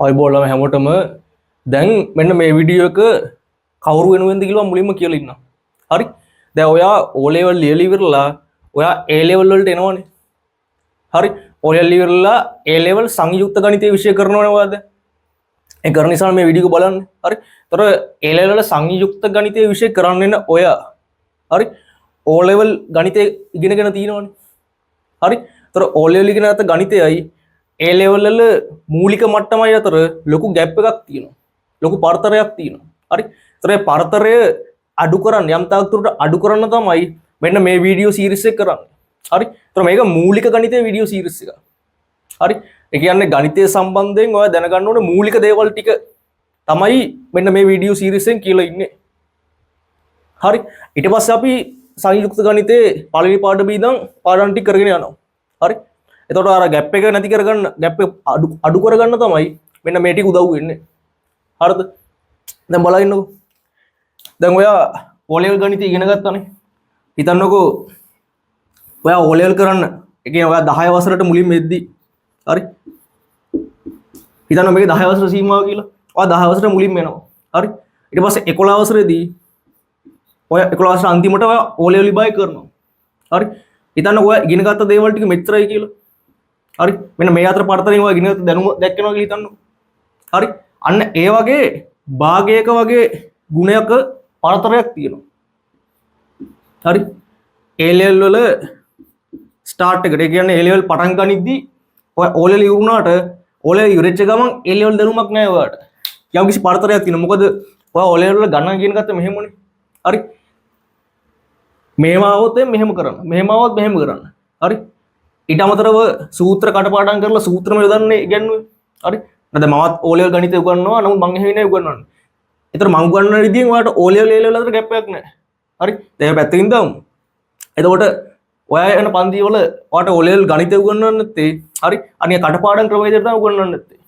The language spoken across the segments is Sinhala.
අයිබෝලම හැමෝටම දැන් මෙන්න මේ වීඩියෝ එක කවුරු වෙනුවෙන්ද කියලා මුලින්ම කියලා ඉන්නවා. හරි. දැන් ඔයා O level ලියලා ඉවරලා ඔයා A level වලට එනවනේ. හරි. O level ඉවරලා A level සංයුක්ත ගණිතය විෂය කරනවනේ ඔයාද? ඒ කරන නිසා මේ වීඩියෝ එක බලන්න. හරි. ඒතර A level වල සංයුක්ත ගණිතය විෂය කරන්න ඔයා. හරි. O level ගණිතය ඉගෙනගෙන තියෙනවනේ. හරි. ඒතර O level ඉගෙන ගත්ත ගණිතයයි ඒ ලෙවල් වල මූලික මට්ටමයි අතර ලොකු ගැප් එකක් තියෙනවා. ලොකු පරතරයක් තියෙනවා. හරි. ඒතර ඒ පරතරය අඩු කරන්න යම් තාක් දුරට අඩු කරන්න තමයි මෙන්න මේ වීඩියෝ සීරීස් එක කරන්නේ. හරි. ඒතර මේක මූලික ගණිතයේ වීඩියෝ සීරීස් එක. හරි. ඒ කියන්නේ ගණිතය සම්බන්ධයෙන් ඔයා දැනගන්න ඕනේ මූලික දේවල් ටික තමයි මෙන්න මේ වීඩියෝ සීරීස් එකෙන් කියලා ඉන්නේ. හරි. ඊට පස්සේ අපි සංයුක්ත ගණිතයේ පළවෙනි පාඩමේ ඉඳන් පාඩම් ටික කරගෙන යනවා. හරි. එතකොට අර ගැප් එක නැති කරගන්න ගැප් එක අඩු කරගන්න තමයි මෙන්න මේ ටික උදව් වෙන්නේ. හරිද? දැන් බලන්නකෝ. දැන් ඔයා O level ගණිතය ඉගෙන ගත්තානේ. හිතන්නකෝ ඔයා O level කරන්න ඒ කියන්නේ ඔයා 10 වසරට මුලින්ම එද්දි හරි. හිතන්න මේක 10 වසර සීමාව කියලා. ඔයා 10 වසරට මුලින්ම එනවා. හරි. ඊට පස්සේ 11 වසරේදී ඔයා 11 වසර අන්තිමට ඔයා O level විභාගය කරනවා. හරි. හිතන්න ඔයා ඉගෙන ගත්ත දේවල් ටික මෙච්චරයි කියලා. හරි. මෙන්න මේ අතර පරතරයෙන් ඔයා ඉගෙන ගත්ත දැනුම දැක්කනවා කියලා හිතන්නකෝ. හරි. අන්න ඒ වගේ භාගයක වගේ ගුණයක පරතරයක් තියෙනවා. හරි. A level වල ස්ටාර්ට් එකට ඒ කියන්නේ A level පටන් ගනිද්දි ඔය O level ඉවරුනාට O level ඉවරෙච්ච ගමන් A level දැනුමක් නැහැ ඔයාට. යම් කිසි පරතරයක් තියෙනවා. මොකද ඔයා O level වල ගණන් ඉගෙන ගත්ත මෙහෙමනේ. හරි. මෙහෙම આવොත් මෙහෙම කරන්න. මෙහෙම આવොත් මෙහෙම කරන්න. හරි. ඊට අමතරව සූත්‍ර කටපාඩම් කරලා සූත්‍රම යොදන්නේ ඉගෙනුවේ. හරි. නැත්නම් මමත් O level ගණිතය උගන්වනවා. නමුත් මං එහෙම නේ උගන්වන්නේ. ඒතර මං උගන්වන විදිහෙන් ඔයාලට O level A level අතර ගැප් එකක් නැහැ. හරි. දැන් පැත්තකින් දාමු. එතකොට ඔයා යන පන්ති වල ඔයාට O level ගණිතය උගන්වන්න නැත්තේ. හරි. අනික කටපාඩම් ක්‍රමවේදයට තමයි උගන්වන්න නැත්තේ.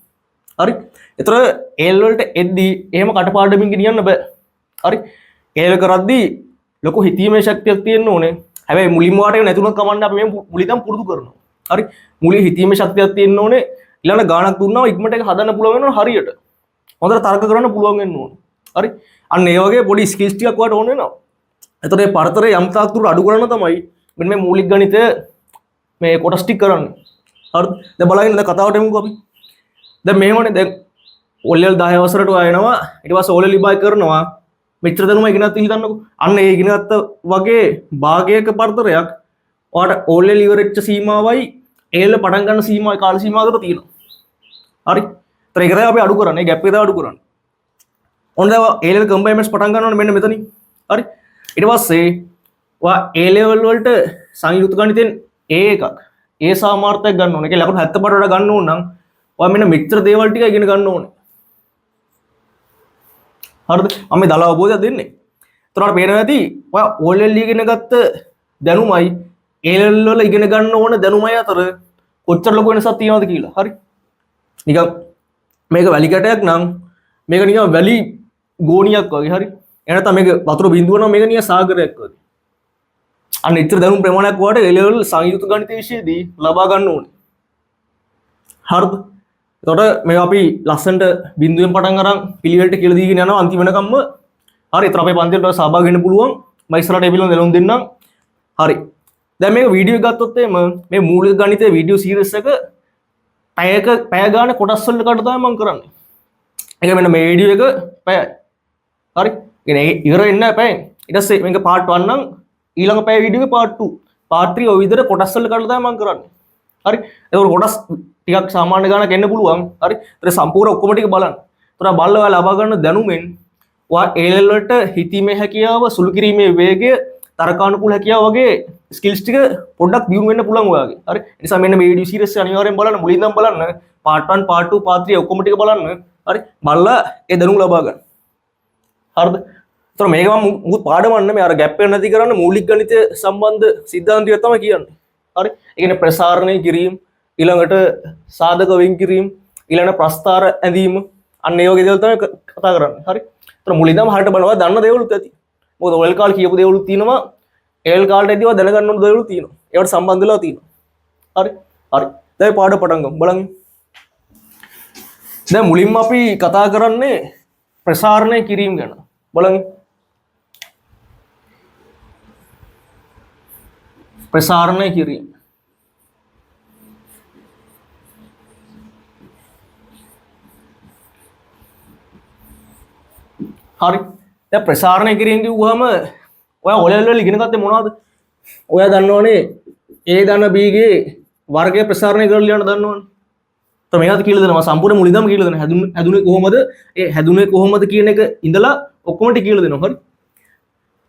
හරි. ඒතර A level වලට එද්දි එහෙම කටපාඩමින් ගෙනියන්න බෑ. හරි. A level කරද්දි ලොකු හිතීමේ ශක්තියක් තියෙන්න ඕනේ. හැබැයි මුලින්ම වාට නැතුණත් කමන්න අපි මේ මුලින්ම පුරුදු කරනවා. හරි. මුලින් හිතීමේ ශක්තියක් තියෙන්න ඕනේ. ඊළඟ ගාණක් දුන්නාම ඉක්මනට ඒක හදන්න පුළුවන් වෙනවා හරියට. හොඳට තර්ක කරන්න පුළුවන් වෙන්න ඕනේ. හරි. අන්න ඒ වගේ පොඩි ස්කිල්ස් ටිකක් වාට ඕන වෙනවා. එතකොට මේ පරතරය යම් තාක් දුරට අඩු කරන්න තමයි මෙන්න මේ මූලික ගණිතය මේ කොටස් ටික කරන්නේ. හරිද? දැන් බලන්න දැන් කතාවට එමුකෝ අපි. දැන් මෙහෙමනේ දැන් O level 10 වසරට ඔයා එනවා. ඊට පස්සේ O level විභාගය කරනවා. මෙච්චර දැනුම ඉගෙන ගන්න හිතන්නකෝ. අන්න ඒ ඉගෙන ගත්ත වගේ භාගයක පරතරයක් ඔයාට O level ඉවරෙච්ච සීමාවයි A level පටන් ගන්න සීමාවයි කාල සීමාව අතර තියෙනවා. හරි. ඒතර ඒක තමයි අපි අඩු කරන්නේ. ගැප් එක තමයි අඩු කරන්නේ. ඔන්න දැන් A level කම්බයින්මන්ට්ස් පටන් ගන්නවනේ මෙන්න මෙතනින්. හරි. ඊට පස්සේ ඔයා A level වලට සංයුක්ත ගණිතෙන් A එකක් A සාමාර්ථයක් ගන්න ඕනේ. ඒක ලකුණු 75ට වඩා ගන්න ඕන නම් ඔයා මෙන්න මෙච්චර දේවල් ටික ඉගෙන ගන්න ඕනේ. හරිද? මම මේ දල අවබෝධයක් දෙන්නේ. එතකොට පේනවා ඇති ඔයා O level ඉගෙන ගත්ත දැනුමයි A level වල ඉගෙන ගන්න ඕන දැනුමයි අතර කොච්චර ලොකු වෙනසක් තියෙනවද කියලා. හරි. නිකන් මේක වැලි කැටයක් නම් මේක නිකන් වැලි ගෝණියක් වගේ. හරි. එහෙනම් මේක වතුර බිඳුව නම් මේක නිකන් සාගරයක් වගේ. අන්න ඉතර දැනුම් ප්‍රමාණයක් වාට A level සංයුක්ත ගණිත විෂයේදී ලබා ගන්න ඕනේ. හරිද? එතකොට මේ අපි ලස්සනට බිඳුවෙන් පටන් අරන් පිළිවෙලට කියලා දීගෙන යනවා අන්තිම වෙනකම්ම. හරි. ඒතර අපේ පන්තියට සහභාගී වෙන්න පුළුවන්. මම ඉස්සරහට ඒ පිළිබඳව දැනුම් දෙන්නම්. හරි. දැන් මේක වීඩියෝ එක ගත්තොත් එහෙම මේ මූලික ගණිතයේ වීඩියෝ සීරීස් එක පැය ගානේ කොටස් වලට තමයි මම කරන්නේ. ඒක මෙන්න මේ වීඩියෝ එක පැයයි. හරි. කියන්නේ ඉවර වෙන්නේ නැහැ පැයෙන්. ඊට පස්සේ මේක part 1 නම් ඊළඟ පැය වීඩියෝ එක part 2. part 3 ඔය විදිහට කොටස් වලට තමයි මම කරන්නේ. හරි. ඒක කොටස් ටිකක් සාමාන්‍ය ගානක් එන්න පුළුවන්. හරි. ඒතර සම්පූර්ණ ඔක්කොම ටික බලන්න. ඒතර බලලා ඔයාලා ලබා ගන්න දැනුමෙන් ඔයා A level වලට හිතීමේ හැකියාව, සුළු කිරීමේ වේගය, තර්කානුකූල හැකියාව වගේ ස්කිල්ස් ටික පොඩ්ඩක් දියුණු වෙන්න පුළුවන් ඔයාගේ. හරි. ඒ නිසා මෙන්න මේ වීඩියෝ සීරීස් එක අනිවාර්යෙන් බලන්න. මුලින් ඉඳන් බලන්න. part 1, part 2, part 3 ඔක්කොම ටික බලන්න. හරි. බලලා ඒ දැනුම ලබා ගන්න. හරිද? ඒතර මේක මම මුකුත් පාඩමක් නෙමෙයි. අර ගැප් එක නැති කරන්න මූලික ගණිතය සම්බන්ධ සිද්ධාන්තය තමයි කියන්නේ. හරි. ඒ කියන්නේ ප්‍රසාරණය කිරීම, ඊළඟට සාධක වෙන් කිරීම, ඊළඟ ප්‍රස්ථාර ඇඳීම, අන්න ඒ වගේ දේවල් තමයි කතා කරන්නේ. හරි. ඒතර මුලින් ඉඳන් හරියට බලනවා දන්න දේවලුත් ඇති. මොකද ඔයල් කාල් කියපු දේවලුත් තියෙනවා. එල් කාල්ට ඇදිව දැනගන්න ඕන දේවලුත් තියෙනවා. ඒවට සම්බන්ධ වෙලා තියෙනවා. හරි. හරි. දැන් පාඩම පටන් ගමු. බලන්න. දැන් මුලින්ම අපි කතා කරන්නේ ප්‍රසාරණය කිරීම ගැන. බලන්න. ප්‍රසාරණය කිරීම. හරි. දැන් ප්‍රසාරණය කිරීම කිව්වම ඔයා ඔලෙල් වල ඉගෙන ගත්තේ මොනවද? ඔයා දන්නවනේ A ධන B ගේ වර්ගය ප්‍රසාරණය කරලා ලියන්න දන්නවනේ. તો මේකත් කියලා දෙනවා සම්පූර්ණ මුලින්දම කියලා දෙනවා. හැදුනේ කොහොමද? ඒ හැදුනේ කොහොමද කියන එක ඉඳලා ඔක්කොම ටික කියලා දෙනවා. හරි.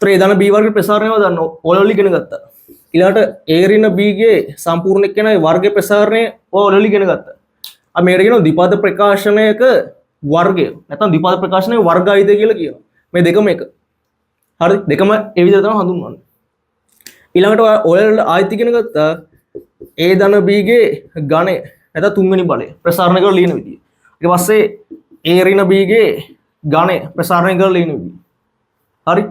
તો A ධන B වර්ග ප්‍රසාරණයව දන්න ඔලෙල් වල ඉගෙන ගත්තා. ඊළාට A ඍණ B ගේ සම්පූර්ණ එක්කෙනා වර්ග ප්‍රසාරණය ඔලෙල් වල ඉගෙන ගත්තා. අපි මේකට කියනවා ද්විපද ප්‍රකාශනයක වර්ගය. නැත්නම් ද්විපද ප්‍රකාශනයේ වර්ගායිතය කියලා කියනවා. මේ දෙකම එක. හරි දෙකම ඒ විදිහට තමයි හඳුන්වන්නේ. ඊළඟට ඔයල් ආයිත් ඉගෙන ගත්තා A ධන B ගේ ඝනය නැත්නම් තුන්වෙනි බලය ප්‍රසාරණය කරලා ලියන විදිය. ඊට පස්සේ A ඍණ B ගේ ඝනය ප්‍රසාරණය කරලා ලියන විදිය. හරි.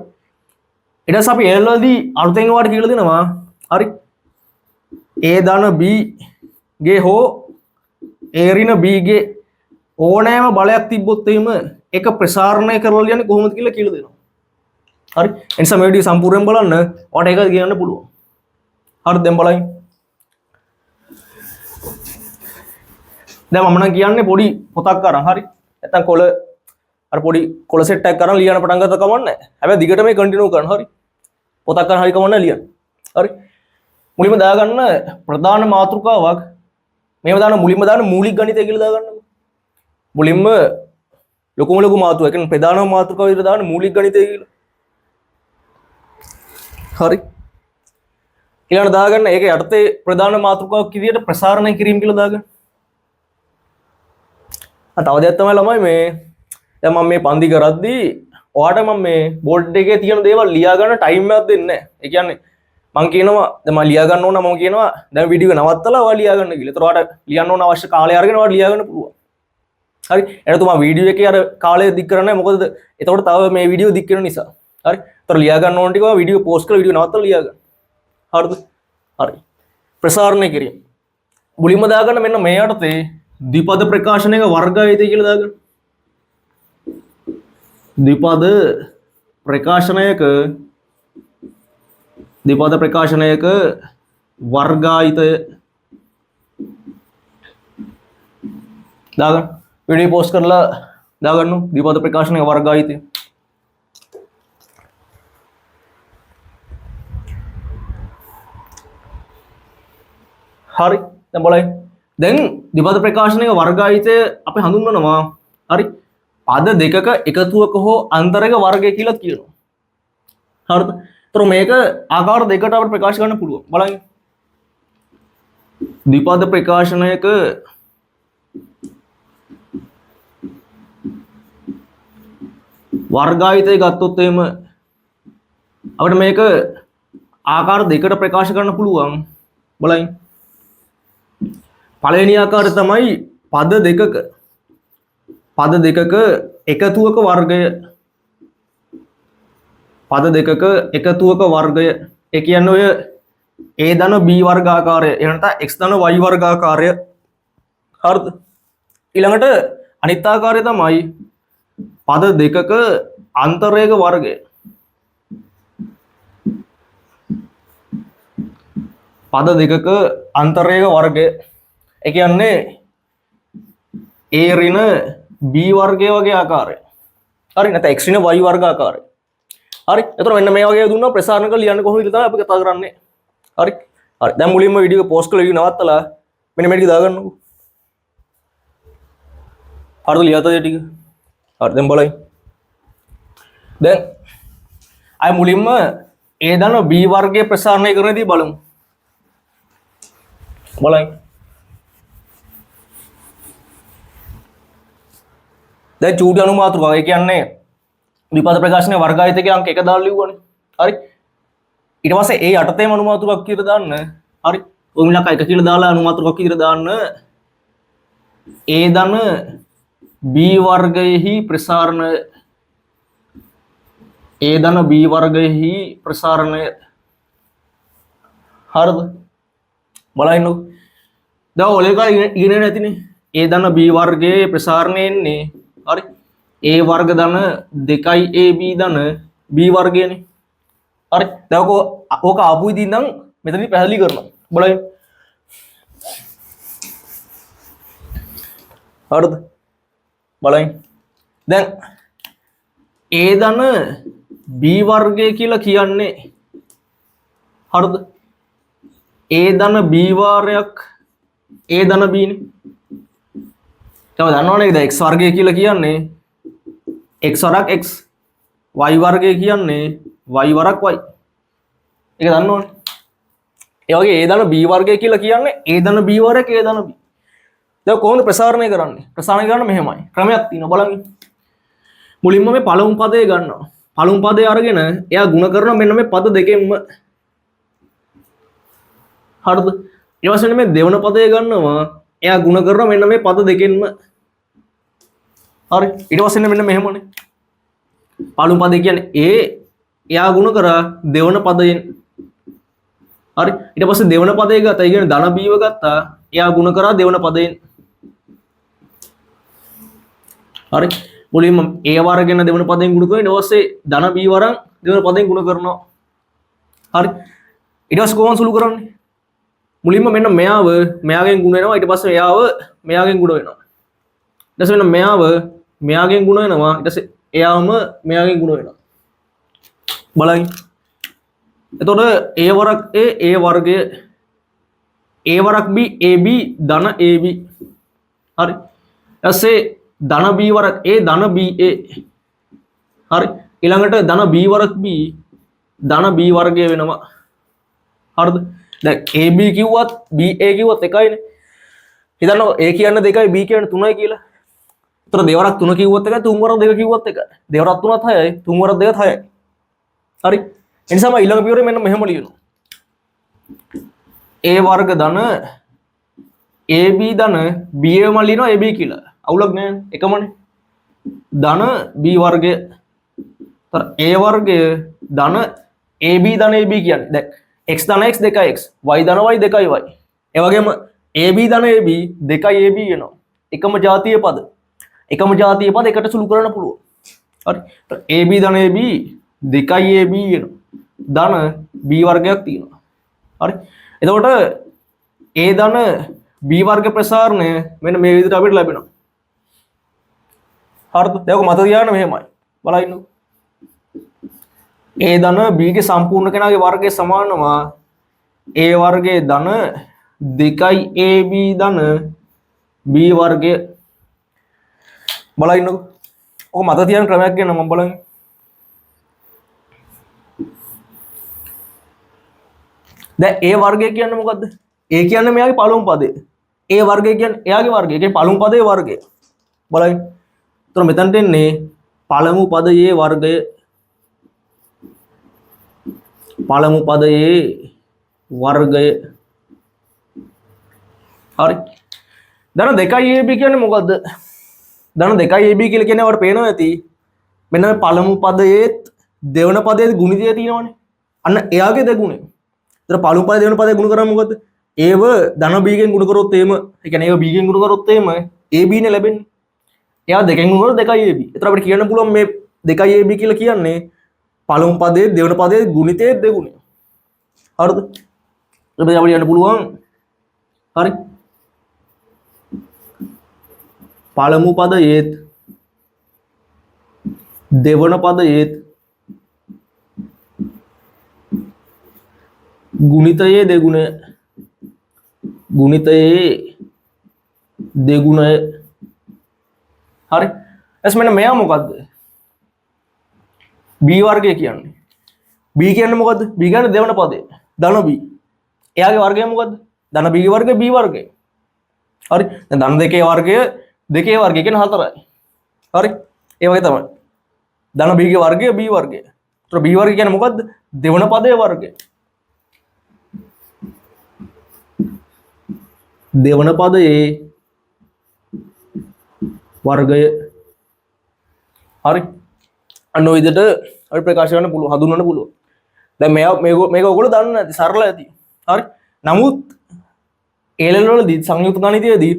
ඊට පස්සේ අපි ඔයල් වලදී අලුතෙන් වාට කියලා දෙනවා. හරි. A ධන B ගේ හෝ A ඍණ B ගේ ඕනෑම බලයක් තිබ්බොත් එහෙම ඒක ප්‍රසාරණය කරලා ලියන්නේ කොහොමද කියලා දෙනවා. හරි. ඒ නිසා මේ වීඩියෝ සම්පූර්ණයෙන් බලන්න. ඔයාලට ඒක කියන්න පුළුවන්. හරි දැන් බලන්න. දැන් මම නම් කියන්නේ පොඩි පොතක් අරන් හරි. නැත්තම් කොළ අර පොඩි කොළ සෙට් එකක් අරන් ලියන්න පටන් ගත්ත කමක් නැහැ. හැබැයි දිගට මේ කන්ටිනියු කරන්න හරි. පොතක් අරන් හරි කමක් නැහැ ලියන්න. හරි. මුලින්ම දාගන්න ප්‍රධාන මාතෘකාවක්. මේව දාන්න මුලින්ම දාන්න මූලික ගණිතය කියලා දාගන්න. මුලින්ම ලොකු මාතෘකාවක්. ඒ කියන්නේ ප්‍රධාන මාතෘකාව විතර දාන්න මූලික ගණිතය කියලා. හරි. ඊළඟට දාගන්න ඒක යටතේ ප්‍රධාන මාතෘකාවක් විදියට ප්‍රසාරණය කිරීම කියලා දාගන්න. තව දෙයක් තමයි ළමයි මේ දැන් මම මේ පන්ති කරද්දී ඔයාට මම මේ බෝඩ් එකේ තියෙන දේවල් ලියා ගන්න ටයිම් එකක් දෙන්නේ නැහැ. ඒ කියන්නේ මම කියනවා දැන් මම ලියා ගන්න ඕන මම කියනවා දැන් වීඩියෝ එක නවත්තලා ඔයා ලියා ගන්න කියලා. ඒතර ඔයාට ලියන්න ඕන අවශ්‍ය කාලය අරගෙන ඔයාට ලියා ගන්න පුළුවන්. හරි. එහෙනම් තුමා වීඩියෝ එකේ අර කාලය දික් කරන්නේ මොකද? එතකොට තව මේ වීඩියෝ දික් වෙන නිසා. හරි. ඒතර ලියා ගන්න ඕන ටික ඔයා වීඩියෝ පෝස්ට් කරලා වීඩියෝ නවත්තලා ලියා ගන්න. හරිද? හරි. ප්‍රසාරණය කිරීම. මුලින්ම දාගන්න මෙන්න මේ යටතේ ද්විපද ප්‍රකාශනයක වර්ගායිතය කියලා දාගන්න. ද්විපද ප්‍රකාශනයක වර්ගායිතය දාගන්න. වීඩියෝ පෝස්ට් කරලා දාගන්න ද්විපද ප්‍රකාශනයක වර්ගායිතය. හරි. දැන් බලන්න. දැන් ද්විපද ප්‍රකාශනයක වර්ගායිතය අපි හඳුන්වනවා. හරි. පද දෙකක එකතුවක හෝ අන්තරයක වර්ගය කියලා කියනවා. හරිද? ඒතර මේක ආකාර දෙකකට අපිට ප්‍රකාශ කරන්න පුළුවන්. බලන්න. ද්විපද ප්‍රකාශනයක වර්ගායිතය ගත්තොත් එහෙම අපිට මේක ආකාර දෙකකට ප්‍රකාශ කරන්න පුළුවන්. බලන්න. පළවෙනි ආකාරය තමයි පද දෙකක එකතුවක වර්ගය. පද දෙකක එකතුවක වර්ගය. ඒ කියන්නේ ඔය A ධන B වර්ගාකාරය. එහෙම නැත්නම් X ධන Y වර්ගාකාරය. හරිද? ඊළඟට අනිත් ආකාරය තමයි පද දෙකක අන්තරයක වර්ගය. පද දෙකක අන්තරයක වර්ගය. ඒ කියන්නේ A ඍණ B වර්ගය වගේ ආකාරය. හරි නැත්නම් X ඍණ Y වර්ග ආකාරය. හරි. එතකොට මෙන්න මේ වගේ දුන්නා ප්‍රසාරණ කරලා ලියන්න කොහොමද කියලා තමයි අපි කතා කරන්නේ. හරි. හරි. දැන් මුලින්ම වීඩියෝ එක පෝස්ට් කරලා වීඩියෝ නවත්තලා මෙන්න මේ ටික දාගන්නකෝ. හරිද ලියතද ඒ ටික? හරි දැන් බලන්න. දැන් අය මුලින්ම A ධන B වර්ගයේ ප්‍රසාරණය කරනදී බලමු. බලන්න. දැන් චූටි අනුමාතෘකාව. ඒ කියන්නේ ද්විපද ප්‍රකාශනයේ වර්ගායිතකයේ අංක 1 දාලා ලිව්වනේ. හරි. ඊට පස්සේ ඒ යටතේම අනුමාතෘකාවක් කියලා දාන්න. හරි. ඔය මිලක 1 කියලා දාලා අනුමාතෘකාවක් කියලා දාන්න. A ධන B වර්ගයෙහි ප්‍රසාරණ A ධන B වර්ගයෙහි ප්‍රසාරණය. හරිද? බලන්නකො. දැන් ඔලේ කාලේ ඉගෙන නැතිනේ. A ධන B වර්ගයේ ප්‍රසාරණය එන්නේ හරි A වර්ග ධන 2යි AB ධන B වර්ගයනේ හරි දැන් ඕක ආපු ඉතින් නම් මෙතනදී පැහැදිලි කරනවා බලන්න හරිද බලන්න දැන් A ධන B වර්ගය කියලා කියන්නේ හරිද A ධන B වාරයක් A ධන B නේ තව දන්නවනේ නේද x වර්ගය කියලා කියන්නේ x වරක් x y වර්ගය කියන්නේ y වරක් y ඒක දන්නවනේ ඒ වගේ A ධන B වර්ගය කියලා කියන්නේ A ධන B වරක් A ධන B දැන් කොහොමද ප්‍රසාරණය කරන්නේ ප්‍රසාරණය කරන්න මෙහෙමයි ක්‍රමයක් තියෙනවා බලන්න මුලින්ම මේ පළමු පදය ගන්නවා පළමු පදය අරගෙන එයා ಗುಣ කරනවා මෙන්න මේ පද දෙකෙන්ම හරිද ඊට පස්සේ මේ දෙවන පදය ගන්නවා එයා ಗುಣ කරනවා මෙන්න මේ පද දෙකෙන්ම හරි ඊට පස්සේ මෙන්න මෙහෙමනේ පළමු පදේ කියන්නේ A එයා ಗುಣ කරා දෙවන පදයෙන් හරි ඊට පස්සේ දෙවන පදේ ගත්තා ඒ කියන්නේ ධන B ව ගත්තා එයා ಗುಣ කරා දෙවන පදයෙන් හරි මුලින්ම A වර්ගෙන් දෙවන පදයෙන් ගුණ කරනවා ඊට පස්සේ ධන B වරන් දෙවන පදයෙන් ගුණ කරනවා හරි ඊට පස්සේ කොහොමද සුළු කරන්නේ මුලින්ම මෙන්න මෙයාගෙන් ගුණ වෙනවා ඊට පස්සේ මෙයාගෙන් ගුණ වෙනවා ඊට පස්සේ මෙන්න මෙයාගෙන් ගුණ වෙනවා ඊට පස්සේ එයාම මෙයාගෙන් ගුණ වෙනවා බලන්න එතකොට A වරක් A වර්ගය A වරක් B AB ධන AB හරි ඊපස්සේ ධන B වරක් A ධන BA හරි ඊළඟට ධන B වරක් B ධන B වර්ගය වෙනවා හරිද දැන් AB කිව්වත් BA කිව්වත් එකයිනේ හිතන්නකො A කියන්නේ 2යි B කියන්නේ 3යි කියලා ඒතර දෙවරක් 3 කිව්වොත් එකයි තුන් වරක් 2 කිව්වොත් එකයි දෙවරක් 3ත් 6යි තුන් වරක් 2ත් 6යි හරි ඒ නිසා මම ඊළඟ පියවරේ මෙන්න මෙහෙම ලියනවා A වර්ග ධන AB ධන BA මම ලියනවා AB කියලා අවුලක් නෑ එකමනේ ධන B වර්ගය තර A වර්ගය ධන AB ධන AB කියන්නේ දැන් x ධන x 2x y ධන y 2y ඒ වගේම AB ධන AB 2y AB වෙනවා එකම ජාතිය පද එකට සුළු කරන්න පුළුවන් හරි AB ධන AB 2y AB වෙනවා ධන B වර්ගයක් තියෙනවා හරි එතකොට A ධන B වර්ග ප්‍රසාරණය මෙන්න මේ විදිහට අපිට ලැබෙනවා හරිද දැන් ඔක මත තියාගන්න මෙහෙමයි බලන්න A ධන B ගේ සම්පූර්ණ කෙනාගේ වර්ගය සමානනවා A වර්ගයේ ධන 2යි AB ධන B වර්ගය බලන්නකො ඔක මත තියාගන්න ක්‍රමයක් ගැන මම බලන්න දැන් A වර්ගය කියන්නේ මොකද්ද A කියන්නේ මෙයාගේ පළමු පදේ A වර්ගය කියන්නේ එයාගේ වර්ගය ඒ කියන්නේ පළමු පදේ වර්ගය බලන්න එතන මෙතනට එන්නේ පළමු පදයේ වර්ගය පළමු පදයේ වර්ගය හරි ධන 2යි AB කියන්නේ මොකද්ද ධන 2යි AB කියලා කියන්නේ අපට පේනවා ඇති මෙන්න මේ පළමු පදයේත් දෙවන පදයේ ගුණිතය තියෙනවනේ අන්න එයාගේ දෙගුණය ඒතර පළමු පදේ දෙවන පදේ ගුණ කරාම මොකද්ද ඒව ධන B ගෙන් ගුණ කරොත් එහෙම ඒ කියන්නේ ඒව B ගෙන් ගුණ කරොත් එහෙම AB නේ ලැබෙන්නේ එයා දෙකෙන් ගුණ කරොත් 2යි AB ඒතර අපිට කියන්න පුළුවන් මේ 2යි AB කියලා කියන්නේ පළමු පදයේ දෙවන පදයේ ගුණිතයේ දෙගුණය හරිද ඊට පස්සේ අපිට යන්න පුළුවන් හරි පළමු පදයේත් දෙවන පදයේත් ගුණිතයේ දෙගුණය හරි එස්මෙන්න මෙයා මොකද්ද B වර්ගය කියන්නේ B කියන්නේ මොකද්ද B කියන්නේ දෙවන පදේ ධන B එයාගේ වර්ගය මොකද්ද ධන B ගේ වර්ගය B වර්ගය හරි දැන් ධන දෙකේ වර්ගය කියන්නේ 4යි හරි ඒ වගේ තමයි ධන B ගේ වර්ගය B වර්ගය ඒතර B වර්ගය කියන්නේ මොකද්ද දෙවන පදයේ වර්ගය දෙවන පදයේ වර්ගය හරි අන්න ඔය විදිහට අපි ප්‍රකාශ කරන්න පුළුවන් හඳුන්වන්න පුළුවන් දැන් මේක ඔයගොල්ලෝ දන්න නැති සරල ඇති හරි නමුත් A level වලදී සංයුක්ත ගණිතයේදී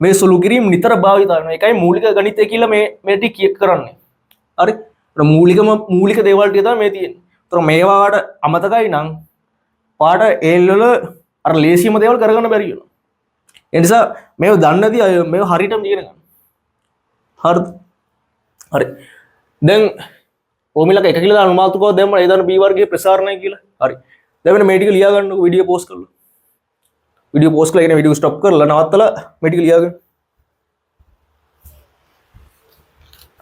මේ සුළු කිරීම නිතර භාවිත වෙනවා. ඒකයි මූලික ගණිතය කියලා මේ ටික කරන්නේ. හරි. මූලික දේවල් ටික තමයි මේ තියෙන්නේ. ඒතර මේවාට අමතකයි නම් පාට ඒල් වල අර ලේසියම දේවල් කරගන්න බැරි වෙනවා. ඒ නිසා මේව දන්නේ නැති අය මේව හරියටම ඉගෙන ගන්න. හරිද? හරි. දැන් රෝමිලක 1 කියලා දාන මාතෘකාව දැම්මම ඒ දාන B වර්ගයේ ප්‍රසාරණය කියලා. හරි. දැන් මෙන්න මේ ටික ලියා ගන්නකො වීඩියෝ පෝස්ට් කරලා. වීඩියෝ පෝස්ට් කරලා ඉගෙන වීඩියෝ ස්ටොප් කරලා නවත්තලා මේ ටික ලියා ගන්න.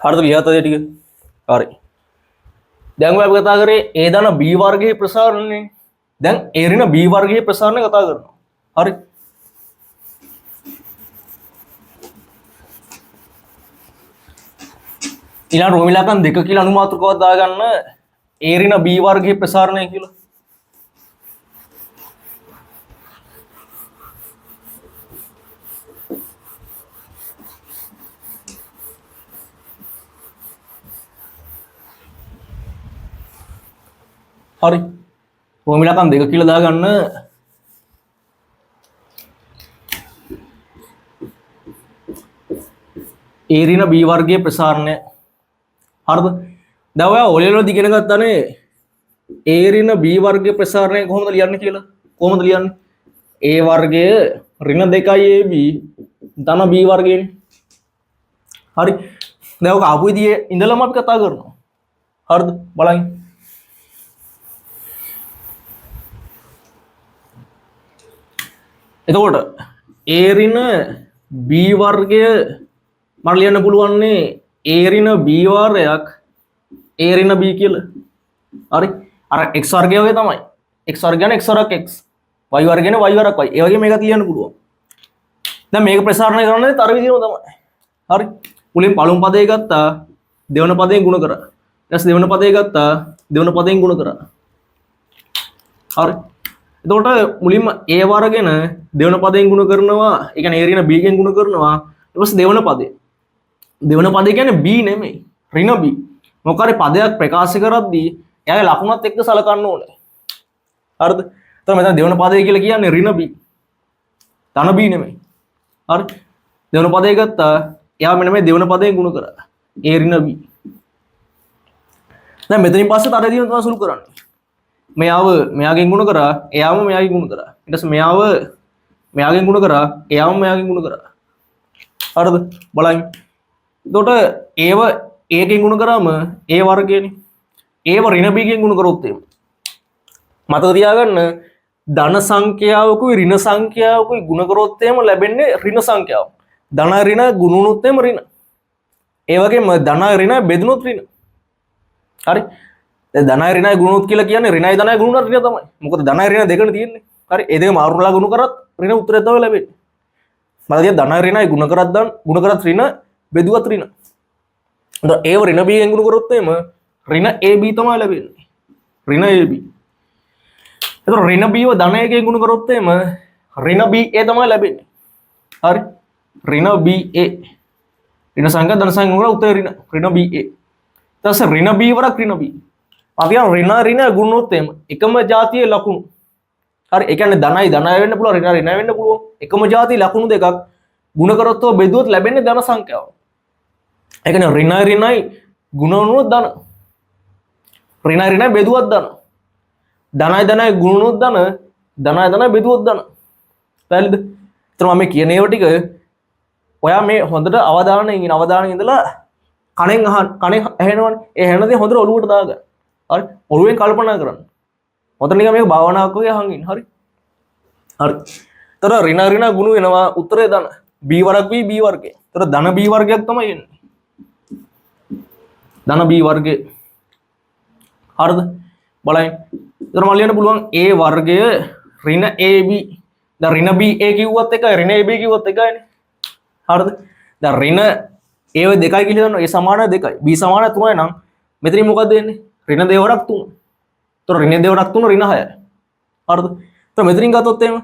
හරිද ලියාත ඒ ටික? හරි. දැන් ඔය අපි කතා කරේ A දාන B වර්ගයේ ප්‍රසාරණය. දැන් A ඍණ B වර්ගයේ ප්‍රසාරණය කතා කරනවා. හරි. ඊළඟ රෝමිලාකන් 2 කියලා අනුමාත්‍රකයක් දාගන්න A ඍණ B වර්ගයේ ප්‍රසාරණය කියලා. හරි. රෝමිලාකන් 2 කියලා දාගන්න A ඍණ B වර්ගයේ ප්‍රසාරණය. හරිද? දැන් ඔයා ඔලෙල වලදී ඉගෙන ගත්තානේ A ඍණ B වර්ගයේ ප්‍රසාරණය කොහොමද ලියන්නේ කියලා. කොහොමද ලියන්නේ? A වර්ගය ඍණ 2යි AB ධන B වර්ගයනේ. හරි. දැන් ඔක ආපු විදිහේ ඉඳලම අපි කතා කරනවා. හරිද? බලන්න. එතකොට A ඍණ B වර්ගය මට ලියන්න පුළුවන්නේ A ඍණ B වර්ගයක් A ඍණ B කියලා. හරි. අර x වර්ගය වගේ තමයි. x වර්ගය කියන්නේ x වරක් x. y වර්ගය කියන්නේ y වරක් y. ඒ වගේ මේකත් ලියන්න පුළුවන්. දැන් මේක ප්‍රසාරණය කරන්නේ අර විදිහම තමයි. හරි. මුලින් පළමු පදේ ගත්තා දෙවන පදයෙන් ගුණ කරා. ඊට පස්සේ දෙවන පදේ ගත්තා දෙවන පදයෙන් ගුණ කරා. හරි. එතකොට මුලින්ම A වර්ගෙන දෙවන පදයෙන් ගුණ කරනවා. ඒ කියන්නේ A ඍණ B ගෙන් ගුණ කරනවා. ඊට පස්සේ දෙවන පදේ. දෙවන පදේ කියන්නේ B නෙමෙයි. ඍණ B. මොකක් හරි පදයක් ප්‍රකාශ කරද්දී එයාගේ ලකුණත් එක්ක සලකන්න ඕනේ. හරිද? එතකොට මෙතන දෙවන පදේ කියලා කියන්නේ ඍණ B. ධන B නෙමෙයි. හරි. දෙවන පදේ ගත්තා. එයා මෙන්න මේ දෙවන පදයෙන් ගුණ කරා. A ඍණ B. දැන් මෙතනින් පස්සේ අර විදිහම තමයි සුළු කරන්නේ. මෙයාව මෙයාගෙන් ගුණ කරා එයාම මෙයාගෙන් ගුණ කරා ඊට පස්සේ මෙයාව මෙයාගෙන් ගුණ කරා එයාම මෙයාගෙන් ගුණ කරා හරිද බලන්න එතකොට ඒව A ගෙන් ගුණ කරාම A වර්ගයනේ ඒව ඍණ B ගෙන් ගුණ කරොත් එහෙම මතක තියාගන්න ධන සංඛ්‍යාවකුයි ඍණ සංඛ්‍යාවකුයි ගුණ කරොත් එහෙම ලැබෙන්නේ ඍණ සංඛ්‍යාව ධන ඍණ ගුණුනොත් එහෙම ඍණ ඒ වගේම ධන ඍණ බෙදුනොත් ඍණ හරි ධනයි ඍණයි ගුණුත් කියලා කියන්නේ ඍණයි ධනයි ගුණුත් ඍණ තමයි. මොකද ධනයි ඍණ දෙකනේ තියෙන්නේ. හරි. ඒ දෙක මාරුලා ගුණ කරත් ඍණ උත්තරය තමයි ලැබෙන්නේ. මම කියන ධනයි ඍණයි ගුණ කරත් ඍණ බෙදුවත් ඍණ. එතකොට ඒව ඍණ B ගෙන් ගුණ කරොත් එම ඍණ AB තමයි ලැබෙන්නේ. ඍණ AB. එතකොට ඍණ B ව ධනය ගෙන් ගුණ කරොත් එම ඍණ BA තමයි ලැබෙන්නේ. හරි. ඍණ BA. ඍණ සංඛ්‍යා ධන සංඛ්‍යා ගුණ උත්තර ඍණ BA. ඊට පස්සේ ඍණ B වරක් ඍණ B. අපි ඍණ ගුණොත් එම එකම જાතියේ ලකුණු. හරි. ඒ කියන්නේ ධනයි ධනය වෙන්න පුළුවන් ඍණ වෙන්න පුළුවන්. එකම જાතියේ ලකුණු දෙකක් ගුණ කරොත් බෙදුවොත් ලැබෙන්නේ ධන සංඛ්‍යාව. ඒ කියන්නේ ඍණයි ගුණුනොත් ධන. ඍණයි බෙදුවත් ධන. ධනයි ගුණුනොත් ධන. ධනයි බෙදුවොත් ධන. පැහැදිලිද? එතන මම කියන ඒවා ටික ඔයා මේ හොඳට අවධානයෙන් ඉඳලා කණෙන් ඇහෙනවනේ. ඒ ඇහෙන දේ හොඳට ඔලුවට දාගන්න. හරි ඔළුවෙන් කල්පනා කරන්න. ඔතන නිකන් මේක භාවනාවක් වගේ අහන් ඉන්න. හරි. හරි. ତර ඍණ ගුණ වෙනවා උත්තරේ ධන. B වර්ග B වර්ගය. තර ධන B වර්ගයක් තමයි එන්නේ. ධන B වර්ගය. හරිද? බලන්න. තර මම ලියන්න පුළුවන් A වර්ගය ඍණ AB. දැන් ඍණ BA කිව්වත් එකයි ඍණ AB කිව්වත් එකයිනේ. හරිද? දැන් ඍණ A දෙකයි කියලා දන්නවා. A සමාන 2යි. B සමාන 3යි නම් මෙතනින් මොකක්ද වෙන්නේ? ඍණ දෙවරක් 3. ඒතර ඍණ දෙවරක් 3 ඍණ 6යි. හරිද? ඒතර මෙතනින් ගත්තොත් එහෙම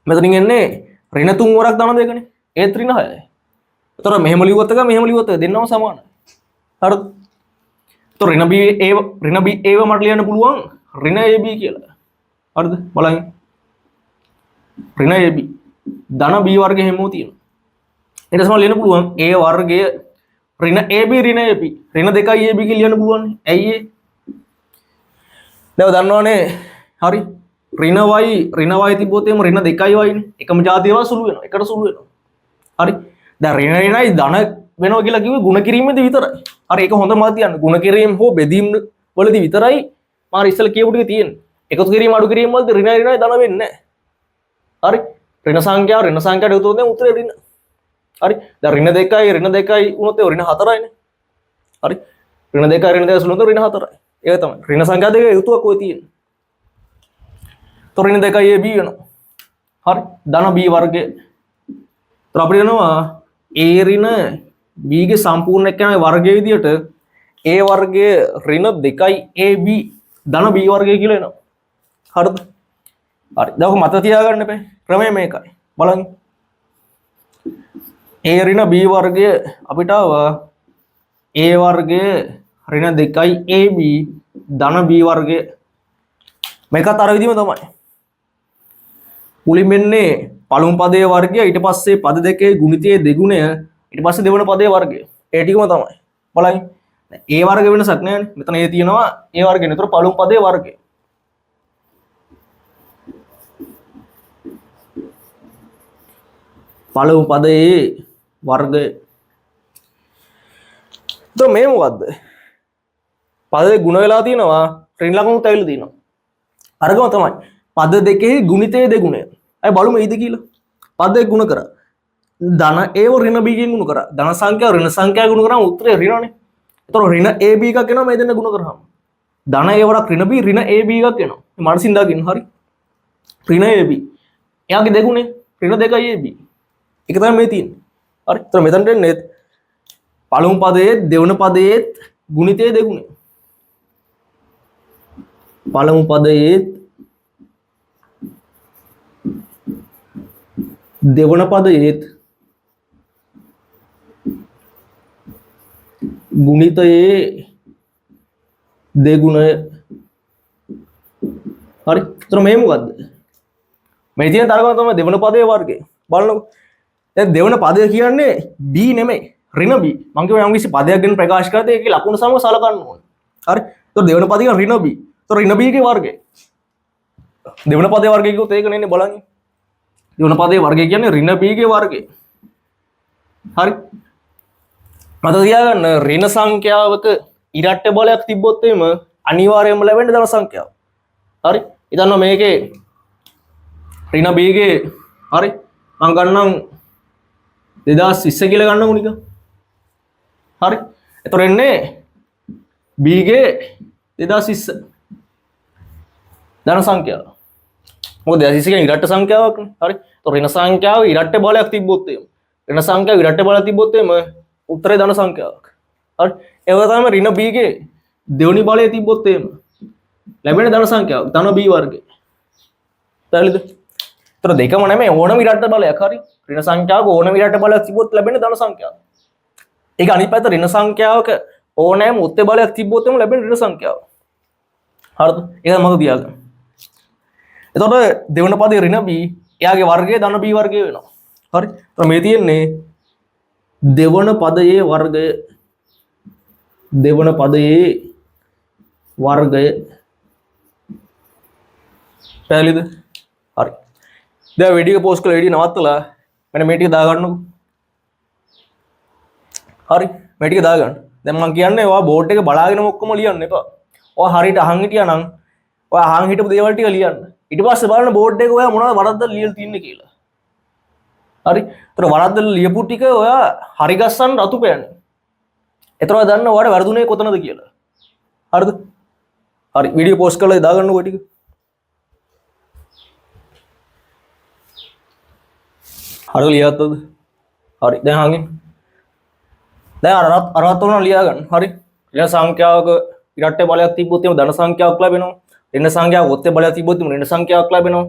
මෙතනින් එන්නේ ඍණ 3 වරක් ධන දෙකනේ. ඒත් ඍණ 6යි. ඒතර මෙහෙම ලියුවත් එක මෙහෙම ලියුවත් එක දෙන්නම සමානයි. හරිද? ඒතර ඍණ B A මට ලියන්න පුළුවන් ඍණ AB කියලා. හරිද? බලන්න. ඍණ AB ධන B වර්ගය හැමෝ තියෙනවා. ඊට පස්සේ ලියන්න පුළුවන් a වර්ගය ඍණ ab ඍණ ab ඍණ 2යි ab කියලා ලියන්න පුළුවන්. ඇයි ඒ? දැන් දන්නවනේ හරි ඍණ y තිබ්බොත් එම ඍණ 2යි y නේ. එකම જાතියව සුළු වෙනවා. එකට සුළු වෙනවා. හරි. දැන් ඍණයි ධන වෙනවා කියලා කිව්වේ ಗುಣ කිරීමේදී විතරයි. හරි ඒක හොඳ මාත් තියන්න. ಗುಣ කිරීම හෝ බෙදීම වලදී විතරයි මාර ඉස්සෙල්ලා කියපු ටික තියෙන්නේ. එකතු කිරීම අඩු කිරීම වලදී ඍණයි ධන වෙන්නේ නැහැ. හරි. ඍණ සංඛ්‍යාවට එකතු වුණොත් උත්තරේ ඍණ. හරි. දැන් ඍණ 2යි වුණොත් ඒ ඍණ 4යිනේ. හරි. ඍණ 2යි සුළු වුණොත් ඍණ 4යි. ඒක තමයි. ඍණ සංඛ්‍යා දෙක එකතුවක් ඔය තියෙන්නේ. ऋण 2යි ab වෙනවා. හරි. ධන b වර්ගය. તો අපිට වෙනවා a ඍණ b ගේ සම්පූර්ණ එක්කෙනාගේ වර්ගයේ විදියට a වර්ගයේ ඍණ 2යි ab ධන b වර්ගය කියලා එනවා. හරිද? හරි. දැන් ඔක මත තියාගන්න එපා. ක්‍රමය මේකයි. බලන්න. a ඍණ b වර්ගය අපිට ආවා a වර්ගයේ ඍණ 2යි ab ධන b වර්ගය. මේකත් අර විදිහම තමයි. මුලින්ම එන්නේ පළමු පදයේ වර්ගය ඊට පස්සේ පද දෙකේ ගුණිතයේ දෙගුණය ඊට පස්සේ දෙවන පදයේ වර්ගය. ඒ ටිකම තමයි. බලන්න. ඒ වර්ග වෙනසක් නෑනේ. මෙතන ඒ තියෙනවා ඒ වර්ගය. ඒතර පළමු පදයේ වර්ගය. පළමු පදයේ වර්ගය. તો මේ මොකද්ද? පදේ ගුණ වෙලා තියෙනවා ඍණ ලකුණුත් ඇවිල්ලා තියෙනවා. අරගම තමයි. පද දෙකේ ගුණිතයේ දෙගුණය. අය බලමු එයිද කියලා. පද දෙක ගුණ කරා. ධන ඒව ඍණ b ගෙන් ගුණ කරා. ධන සංඛ්‍යාව ඍණ සංඛ්‍යාව ගුණ කරාම උත්තරේ ඍණනේ. ඒතකොට ඍණ ab එකක් එනවා මේ දෙන්න ගුණ කරාම. ධන ඒවරක් ඍණ b ඍණ ab එකක් එනවා. මනසින් දාගන්න හරි. ඍණ ab. එයාගේ දෙගුණේ ඍණ 2යි ab. ඒක තමයි මේ තියෙන්නේ. හරි. ඒතකොට මෙතනට එන්නේ පළමු පදයේ දෙවන පදයේ ගුණිතයේ දෙගුණය. පළමු පදයේ දෙවන පදයේ ගුණිතයේ දෙගුණය. හරි. ඒතර මේ මොකද්ද? මේ තියෙන තරගම තමයි දෙවන පදයේ වර්ගය. බලන්නකො. දැන් දෙවන පදය කියන්නේ b නෙමෙයි ඍණ b. මම කියුවා යම් කිසි පදයක් ගැන ප්‍රකාශ කරද්දී ඒකේ ලකුණු සමග සලකන්න ඕනේ. හරි. ඒතර දෙවන පදය කියන්නේ ඍණ b. ඒතර ඍණ b ගේ වර්ගය. දෙවන පදයේ වර්ගය කිව්වොත් ඒක නෙන්නේ බලන්න. දෙවන පදයේ වර්ගය කියන්නේ ඍණ b ගේ වර්ගය. හරි. මතක තියාගන්න ඍණ සංඛ්‍යාවක ඉරට්ට බලයක් තිබ්බොත් එimhe අනිවාර්යයෙන්ම ලැබෙන්නේ ධන සංඛ්‍යාව. හරි. ඉතින් මේකේ ඍණ b ගේ හරි මම ගන්නම් 2020 කියලා ගන්නකො නිකන්. හරි. එතකොට එන්නේ b ගේ 2020 ධන සංඛ්‍යාව. මොකද 2020 කියන්නේ ඉරට්ට සංඛ්‍යාවක් නේ. හරි. તો ඍණ සංඛ්‍යාව ඉරට්ට බලයක් තිබ්බොත් එimhe ඍණ සංඛ්‍යාව ඉරට්ට බලයක් තිබ්බොත් එimhe උත්තරේ ධන සංඛ්‍යාවක්. හරි. ඒක තමයි ඍණ b ගේ දෙවෙනි බලය තිබ්බොත් එimhe ලැබෙන ධන සංඛ්‍යාව ධන b වර්ගය. පැහැදිලිද? ඒතර දෙකම නෙමෙයි ඕනම ඉරට්ට බලයක්. හරි. ඍණ සංඛ්‍යාවක ඕනම ඉරට්ට බලයක් තිබ්බොත් ලැබෙන ධන සංඛ්‍යාව. ඒක අනිත් පැත්ත ඍණ සංඛ්‍යාවක ඕනෑම උත්තර බලයක් තිබ්බොත් එimhe ලැබෙන ඍණ සංඛ්‍යාව. හරිද? ඒක මතක තියාගන්න. එතකොට දෙවන පදේ ඍණ b එයාගේ වර්ගය ධන b වර්ගය වෙනවා. හරි. එතකොට මේ තියෙන්නේ දෙවන පදයේ වර්ගය දෙවන පදයේ වර්ගය. පැහැදිලිද? හරි. දැන් වීඩියෝ පෝස්ට් කරලා වීඩියෝ නවත්තලා මෙන්න මේ ටික දාගන්නකො. හරි. මේ ටික දාගන්න. දැන් මම කියන්නේ ඔයා බෝඩ් එක බලාගෙන ඔක්කොම ලියන්න එපා. ඔයා හරියට අහන් හිටියා නම් ඔයා අහන් හිටපු දේවල් ටික ලියන්න. ඊට පස්සේ බලන්න බෝඩ් එක ඔයා මොනවද වරද්දලා ලියලා තින්නේ කියලා. හරි. ඒතර වරද්දලා ලියපු ටික ඔයා හරි ගස්සන්න රතු පෑන්නේ. ඒතර ඔයා දන්න ඔයාට වැරදුනේ කොතනද කියලා. හරිද? හරි. වීඩියෝ පෝස්ට් කරලා දාගන්නකො ටික. හරි ලියත්තද? හරි. දැන් අහගෙන. දැන් අරවත් උනා ලියා ගන්න. හරි. ඍණ සංඛ්‍යාවක ඉරට්ට බලයක් තිබ්බොත් එimhe ධන සංඛ්‍යාවක් ලැබෙනවා. ඍණ සංඛ්‍යාවක ඔත්තේ බලයක් තිබ්බොත් එimhe ඍණ සංඛ්‍යාවක් ලැබෙනවා.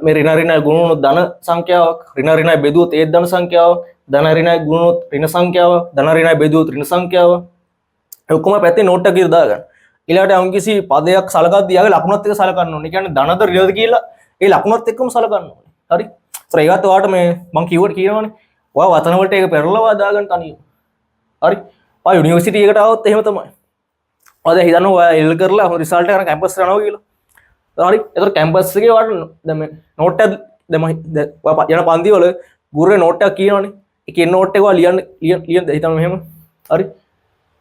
මේ ඍණ ගුණුනොත් ධන සංඛ්‍යාවක්, ඍණ බෙදුවොත් ඒත් ධන සංඛ්‍යාවක්, ධන ඍණ ගුණුනොත් ඍණ සංඛ්‍යාවක්, ධන ඍණ බෙදුවොත් ඍණ සංඛ්‍යාවක්. ඒ ඔක්කොම පැත්තේ නෝට් එකක් කියලා දාගන්න. ඊළඟට යම් කිසි පදයක් සලකද්දී යාගේ ලකුණත් එක්ක සලකන්න ඕනේ. ඒ කියන්නේ ධනද ඍණද කියලා ඒ ලකුණත් එක්කම සලකන්න ඕනේ. හරි. ඒත් ඒකට ඔයාලට මේ මම කීවර්ඩ් කියනවනේ ඔය වචන වලට ඒක පෙරලවා දාගන්න තනියම. හරි. ඔය යුනිවර්සිටි එකට આવොත් එහෙම තමයි. ඔය දැන් හිතන්න ඔය එල් කරලා රිසල්ට් එක කැම්පස් එකට යනවා කියලා. හරි. ඒතර කැම්පස් එකේ වට දැන් මේ නෝට් එක දැන් ඔය යන පන්ති වල ගුරුගේ නෝට් එකක් කියනවනේ. ඒකේ නෝට් එක ඔය ලියන්න හිතන්න මෙහෙම. හරි.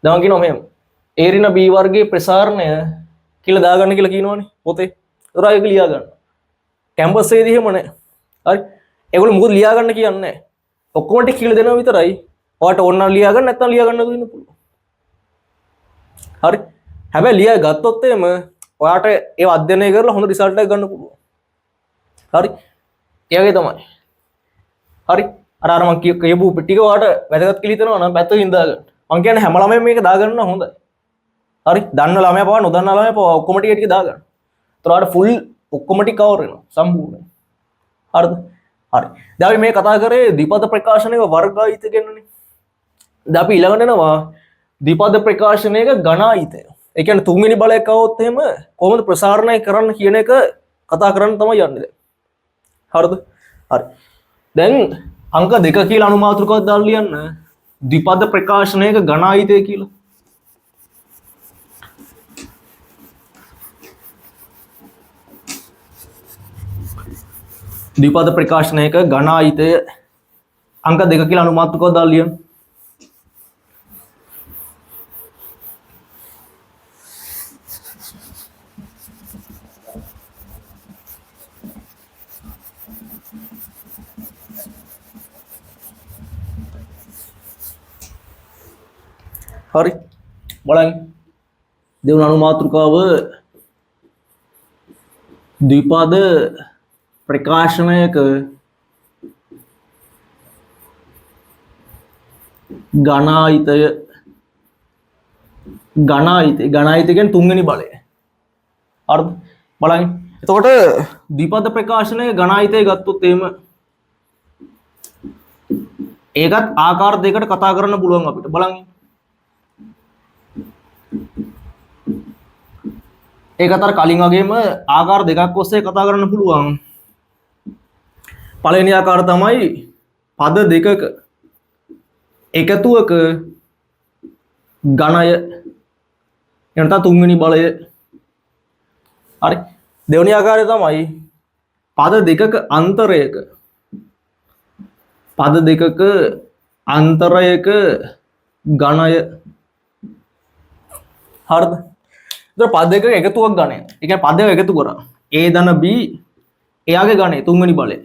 දැන් මම කියනවා මෙහෙම. ඒරින B වර්ගයේ ප්‍රසාරණය කියලා දාගන්න කියලා කියනවනේ පොතේ. ඒතර ඒක ලියා ගන්න. කැම්පස් එකේදී එහෙම නැහැ. හරි. ඒගොල්ලෝ මොකද ලියා ගන්න කියන්නේ නැහැ. ඔක්කොම ටික කියලා දෙනවා විතරයි. ඔයාට ඕන නම් ලියා ගන්න නැත්නම් ලියා ගන්න දෙන්න පුළුවන්. හරි. හැබැයි ලියා ගත්තොත් එහෙම ඔයාට ඒව අධ්‍යයනය කරලා හොඳ රිසල්ට් එකක් ගන්න පුළුවන්. හරි. ඒ වගේ තමයි. හරි. අර මම කියපු ටික ඔයාට වැදගත් කියලා හිතනවා නම් පැත්තකින් දාගන්න. මම කියන්නේ හැම ළමයෙක්ම මේක දාගන්න හොඳයි. හරි. දන්න ළමයා පවා නොදන්න ළමයා පවා ඔක්කොම ටික දාගන්න. ඒතර ඔයාට ෆුල් ඔක්කොම ටික කවර් වෙනවා සම්පූර්ණයෙන්. හරිද? හරි. දැන් අපි මේ කතා කරේ ද්විපද ප්‍රකාශනයක වර්ගායිත ගැනනේ. දැන් අපි ඊළඟට එනවා ද්විපද ප්‍රකාශනයක ඝනායිතය. ඒ කියන්නේ තුන්වෙනි බලයක් આવොත් එහෙම කොහොමද ප්‍රසාරණය කරන්න කියන එක කතා කරන්න තමයි යන්නේ දැන්. හරිද? හරි. දැන් අංක 2 කියලා අනුමාතෘකාවක් දාලා ලියන්න ද්විපද ප්‍රකාශනයක ඝනායිතය කියලා. ද්විපද ප්‍රකාශනයක ඝනායිතය අංක 2 කියලා අනුමාතෘකාවක් දාලා ලියන්න. හරි. බලන්න. දෙවන අනුමාතෘකාව ද්විපද ප්‍රකාශනයක ඝනායිතය කියන්නේ තුන්වෙනි බලය. හරිද? බලන්න. එතකොට ද්විපද ප්‍රකාශනයේ ඝනායිතය ගත්තොත් එහෙම ඒකත් ආකාර දෙකකට කතා කරන්න පුළුවන් අපිට. බලන්න. ඒකත් අර කලින් වගේම ආකාර දෙකක් ඔස්සේ කතා කරන්න පුළුවන්. පළවෙනි ආකාර තමයි පද දෙකක එකතුවක ඝණය එනත තුන්වෙනි බලය. හරි. දෙවෙනි ආකාරය තමයි පද දෙකක අන්තරයක ඝණය. හරිද? ඒතර පද දෙකක එකතුවක් ඝණය. ඒ කියන්නේ පද දෙක එකතු කරා. a ධන b එයාගේ ඝණය තුන්වෙනි බලය.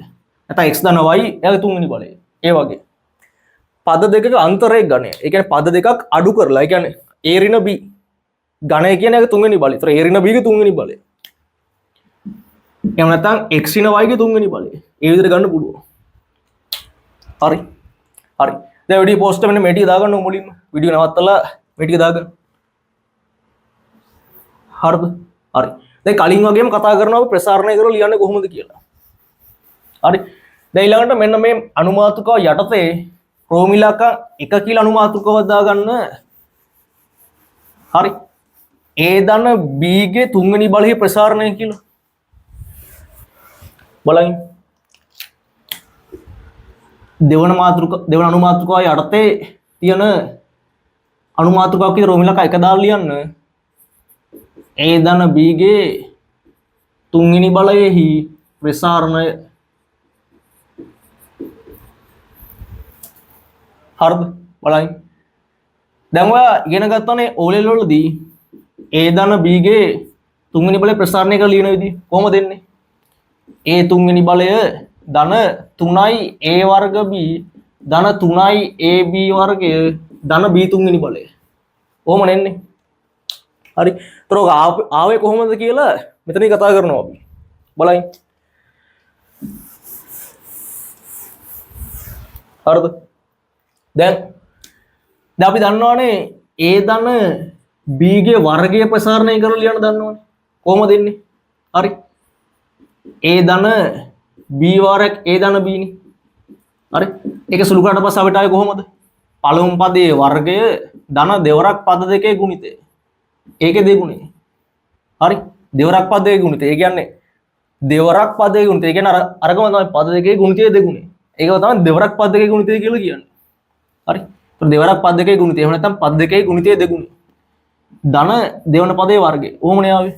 නැත්නම් x ධන y එයාගේ තුන්වෙනි බලය. ඒ වගේ. පද දෙකක අන්තරයක ඝණය. ඒ කියන්නේ පද දෙකක් අඩු කරලා. ඒ කියන්නේ a ඍණ b ඝණය කියන්නේ ඒකේ තුන්වෙනි බලය. ඒතර a ඍණ b ගේ තුන්වෙනි බලය. එහෙම නැත්නම් x ඍණ y ගේ තුන්වෙනි බලය. ඒ විදිහට ගන්න පුළුවන්. හරි. හරි. දැන් වීඩියෝ පෝස්ට් එක මෙන්න මේ ටික දාගන්න මුලින්ම. වීඩියෝ නවත්තලා මේ ටික දාගන්න. හරිද? හරි. දැන් කලින් වගේම කතා කරනවා ප්‍රසාරණය කරලා ලියන්නේ කොහොමද කියලා. හරි. දැන් ඊළඟට මෙන්න මේ අනුමාතෘකාව යටතේ ප්‍රෝමිලක 1 කියලා අනුමාතෘකාවක් දාගන්න. හරි. a ධන b ගේ තුන්වෙනි බලයේ ප්‍රසාරණය කියලා. බලන්න. දෙවන අනුමාතෘකාව යටතේ තියෙන අනුමාතෘකාවක් විතර ප්‍රෝමිලක 1 දාලා ලියන්න. a ධන b ගේ තුන්වෙනි බලයෙහි ප්‍රසාරණය. හරිද? බලන්න. දැන් ඔයා ඉගෙන ගන්නනේ O level වලදී a ධන b ගේ තුන්වෙනි බලය ප්‍රසාරණය කරලා ලියන විදිහ කොහොමද දෙන්නේ? a තුන්වෙනි බලය ධන 3යි a වර්ග b ධන 3යි ab වර්ගය ධන b තුන්වෙනි බලය. කොහොම නෙන්නේ? හරි. ඒතර ඔක ආවේ කොහොමද කියලා මෙතනින් කතා කරනවා අපි. බලන්න. හරිද? දැන් අපි දන්නවනේ a ධන b ගේ වර්ගය ප්‍රසාරණය කරලා ලියන්න දන්නවනේ. කොහොමද දෙන්නේ? හරි. a ධන b වරක් a ධන b නේ. හරි. ඒක සුළු කරාට පස්සේ අපිට ආවේ කොහොමද? පළමු පදයේ වර්ගය ධන දෙවරක් පද දෙකේ ගුණිතය. ඒකේ දෙගුණය. හරි. දෙවරක් පදයේ ගුණිතය. ඒ කියන්නේ දෙවරක් පදයේ ගුණිතය. ඒ කියන්නේ අරගම තමයි පද දෙකේ ගුණිතය දෙගුණය. ඒක තමයි දෙවරක් පද දෙකේ ගුණිතය කියලා කියන්නේ. හරි. ඒතර දෙවරක් පද දෙකේ ගුණිතය. එහෙම නැත්නම් පද දෙකේ ගුණිතය දෙගුණයි. ධන දෙවන පදයේ වර්ගය. ඕමනේ ආවේ.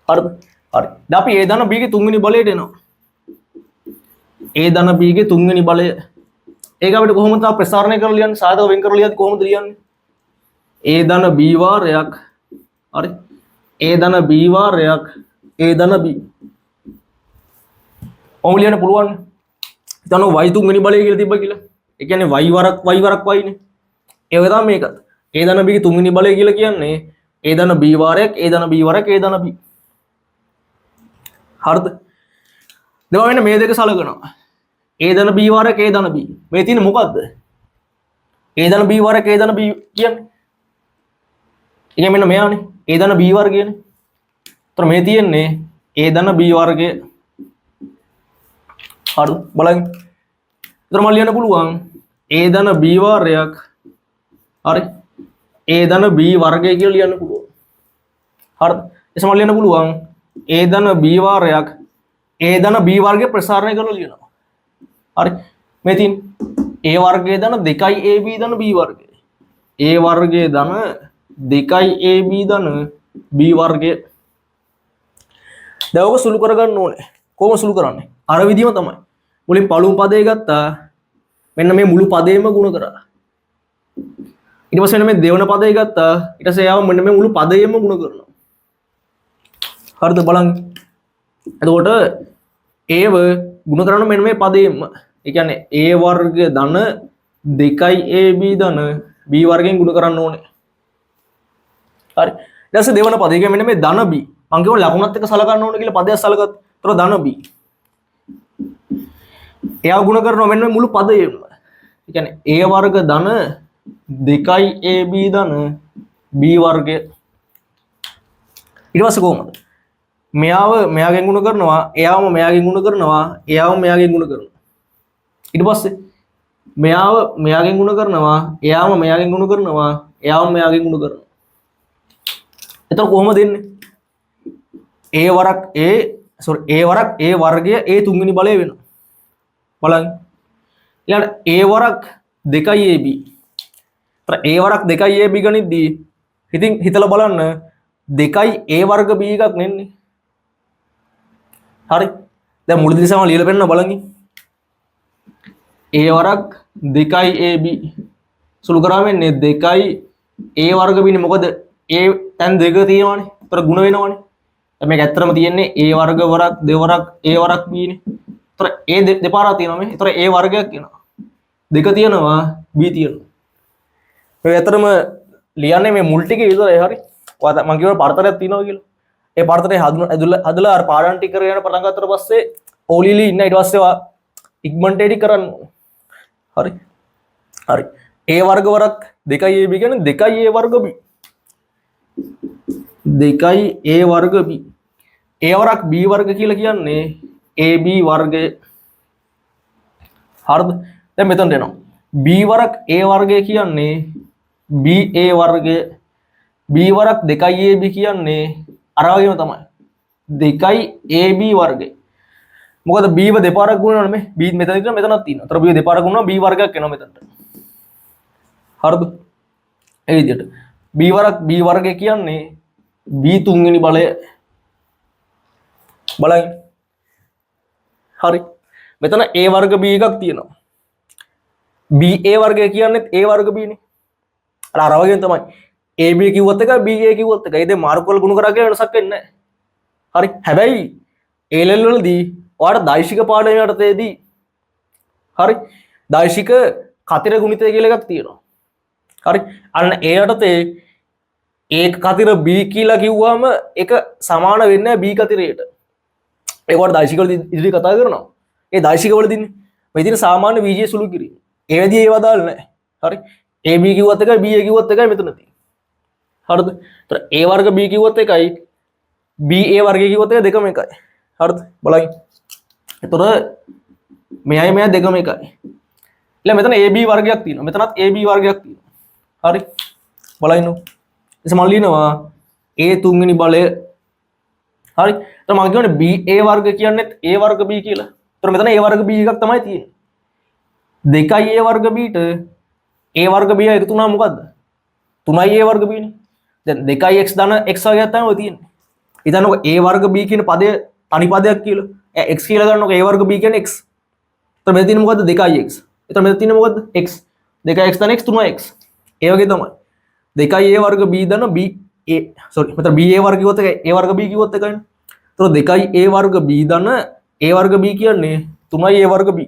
හරිද? හරි. දැන් අපි A ධන B ගේ තුන්වෙනි බලයට එනවා. A ධන B ගේ තුන්වෙනි බලය. ඒක අපිට කොහොමද තා ප්‍රසාරණය කරලා ලියන්නේ? සාධක වෙන් කරලා ලියද්දි කොහොමද ලියන්නේ? A ධන B වාරයක්. හරි. A ධන B වාරයක් A ධන B. ඔහොම ලියන්න පුළුවන්. හිතන්න y තුන්වෙනි බලය කියලා තිබ්බ කියලා. ඒ කියන්නේ y වරක් y නේ. ඒ වගේ තමයි මේකත්. A ධන B ගේ තුන්වෙනි බලය කියලා කියන්නේ A ධන B වාරයක් A ධන B වාරයක් A ධන B. හරිද? දැන් මෙන්න මේ දෙක සලකනවා. A ධන B වාරයක් A ධන B. මේ තියෙන්නේ මොකද්ද? A ධන B වාරයක් A ධන B කියන්නේ. ඉතින් මෙන්න මෙයානේ. A ධන B වර්ගයනේ. ඒතර මේ තියෙන්නේ A ධන B වර්ගය. හරිද? බලන්න. ඒතර මම ලියන්න පුළුවන් A ධන B වාරයක් හරි A ධන B වර්ගය කියලා ලියන්න පුළුවන්. හරිද? එසම ලියන්න පුළුවන් A ධන B වාරයක් A ධන B වර්ගය ප්‍රසාරණය කරලා ලියනවා. හරි. මේ තියෙන A වර්ගයේ ධන 2යි AB ධන B වර්ගය. A වර්ගයේ ධන 2යි AB ධන B වර්ගය. දැන් ඔක සුළු කරගන්න ඕනේ. කොහොම සුළු කරන්නේ? අර විදිහම තමයි. මුලින් පළමු පදේ ගත්තා. මෙන්න මේ මුළු පදේම ගුණ කරා. ඊට පස්සේ මෙන්න මේ දෙවන පදේ ගත්තා. ඊට පස්සේ ආව මෙන්න මේ මුළු පදේම ගුණ කරනවා. හරිද බලන්න. එතකොට ඒව ගුණ කරන මෙන්න මේ පදේම. ඒ කියන්නේ A වර්ග ධන 2යි AB ධන B වර්ගයෙන් ගුණ කරන්න ඕනේ. හරි. ඊට පස්සේ දෙවන පදේ කියන්නේ මෙන්න මේ ධන B. මම කියව ලකුණත් එක්ක සලකන්න ඕනේ කියලා පදයක් සලකත්. ඒතර ධන B. එයා ගුණ කරනවා මෙන්න මේ මුළු පදයේම. ඒ කියන්නේ A වර්ග ධන 2යි AB ධන B වර්ගය. ඊට පස්සේ කොහොමද? මෙයාව මෙයාගෙන් ගුණ කරනවා, එයාවම මෙයාගෙන් ගුණ කරනවා, එයාවම මෙයාගෙන් ගුණ කරනවා. ඊට පස්සේ මෙයාව මෙයාගෙන් ගුණ කරනවා, එයාවම මෙයාගෙන් ගුණ කරනවා, එයාවම මෙයාගෙන් ගුණ කරනවා. එතකොට කොහොමද දෙන්නේ? A වරක් A වරක් A වර්ගය A තුන්වෙනි බලය වෙනවා. බලන්න. ඊළඟට A වරක් 2යි AB. ඒතර A වරක් 2යි AB ගනිද්දී ඉතින් හිතලා බලන්න 2යි A වර්ග B එකක් නෙන්නේ. හරි. දැන් මුලදී සම ලියලා පෙන්නන බලන්න. A වරක් 2යි AB සුළු කරාම එන්නේ 2යි A වර්ග B නේ. මොකද A තැන් දෙක තියෙනවානේ. ඒතර ಗುಣ වෙනවානේ. දැන් මේක ඇත්තටම තියෙන්නේ A වර්ග වරක් දෙවරක් A වරක් B නේ. ඒතර A දෙපාරක් තියෙනවා මේ. ඒතර A වර්ගයක් වෙනවා. දෙක තියෙනවා B තියෙනවා. මේ ඇත්තටම ලියන්නේ මේ මුල් ටිකේ විතරයි. හරි. ඔයාලා මම කියවන පරතරයක් තියෙනවා කියලා. ඒ පරතරේ හදලා අර පාඩම් ටික කරගෙන පටන් ගත්තට පස්සේ ඕලිලි ඉන්න ඊට පස්සේ ඉක්මනට එඩි කරන්න. හරි. හරි. A වර්ග වරක් 2යි AB කියන්නේ 2යි A වර්ග B. 2යි A වර්ග B. A වරක් B වර්ග කියලා කියන්නේ AB වර්ගය. හරිද? දැන් මෙතනට එනවා. B වරක් A වර්ගය කියන්නේ BA වර්ගය. B වරක් 2යි AB කියන්නේ අර වගේම තමයි. 2යි AB වර්ගය. මොකද B ව දෙපාරක් ගුණනවා නේ. B මෙතන ඉතන මෙතනක් තියෙනවා. අතර B දෙපාරක් ගුණනවා B වර්ගයක් එනවා මෙතනට. හරිද? ඒ විදිහට B වරක් B වර්ගය කියන්නේ B තුන්වෙනි බලය. බලන්න. හරි. මෙතන A වර්ග B එකක් තියෙනවා. BA වර්ගය කියන්නේ A වර්ග B නේ. අර වගේම තමයි. AB කිව්වත් එකයි BA කිව්වත් එකයි. ඒ මාර්ග වල ගුණ කරා කියලා වෙනසක් වෙන්නේ නැහැ. හරි. හැබැයි A level වලදී ඔයාලට දෛශික පාඩම යටතේදී හරි දෛශික කතිර ගුණිතය කියලා එකක් තියෙනවා. හරි. අන්න A යටතේ A කතිර B කියලා කිව්වම ඒක සමාන වෙන්නේ නැහැ B කතිරයට. ඒකට දෛශික වල ඉදිරි කතා කරනවා. ඒ දෛශික වලදීනේ මේ තියෙන සාමාන්‍ය බීජයේ සුළු කිරීම. ඒ වෙදී ඒව දාල් නැහැ. හරි. AB කිව්වත් එකයි BA කිව්වත් එකයි මෙතන තියෙන්නේ. හරිද? ඒතර A වර්ග B කිව්වත් එකයි BA වර්ගය කිව්වත් එක දෙකම එකයි. හරිද? බලන්න. ඒතර මෙයයි මෙය දෙකම එකයි. ඊළඟ මෙතන AB වර්ගයක් තියෙනවා. මෙතනත් AB වර්ගයක් තියෙනවා. හරි. බලන්න. එතකොට මම ලියනවා A තුන්වෙනි බලය. හරි. ඒතර මම කියන්නේ BA වර්ග කියන්නේත් A වර්ග B කියලා. එතකොට මෙතන a වර්ග b එකක් තමයි තියෙන්නේ. 2a වර්ග b ට a වර්ග b එකතු වුණා මොකද්ද? 3a වර්ග b නේ. දැන් 2x ධන x වර්ගයක් තමයි ඔය තියෙන්නේ. හිතන්නකො a වර්ග b කියන පදය තනි පදයක් කියලා. x කියලා ගන්නකො a වර්ග b කියන්නේ x. එතකොට මෙතන තියෙන්නේ මොකද්ද? 2x. එතකොට මෙතන තියෙන්නේ මොකද්ද? x. 2x ධන x 3x. ඒ වගේ තමයි. 2a වර්ග b ධන b a sorry මෙතන ba වර්ග කිව්වොත් එකයි a වර්ග b කිව්වොත් එකයිනේ. එතකොට 2a වර්ග b ධන a වර්ග b කියන්නේ 3a වර්ග b.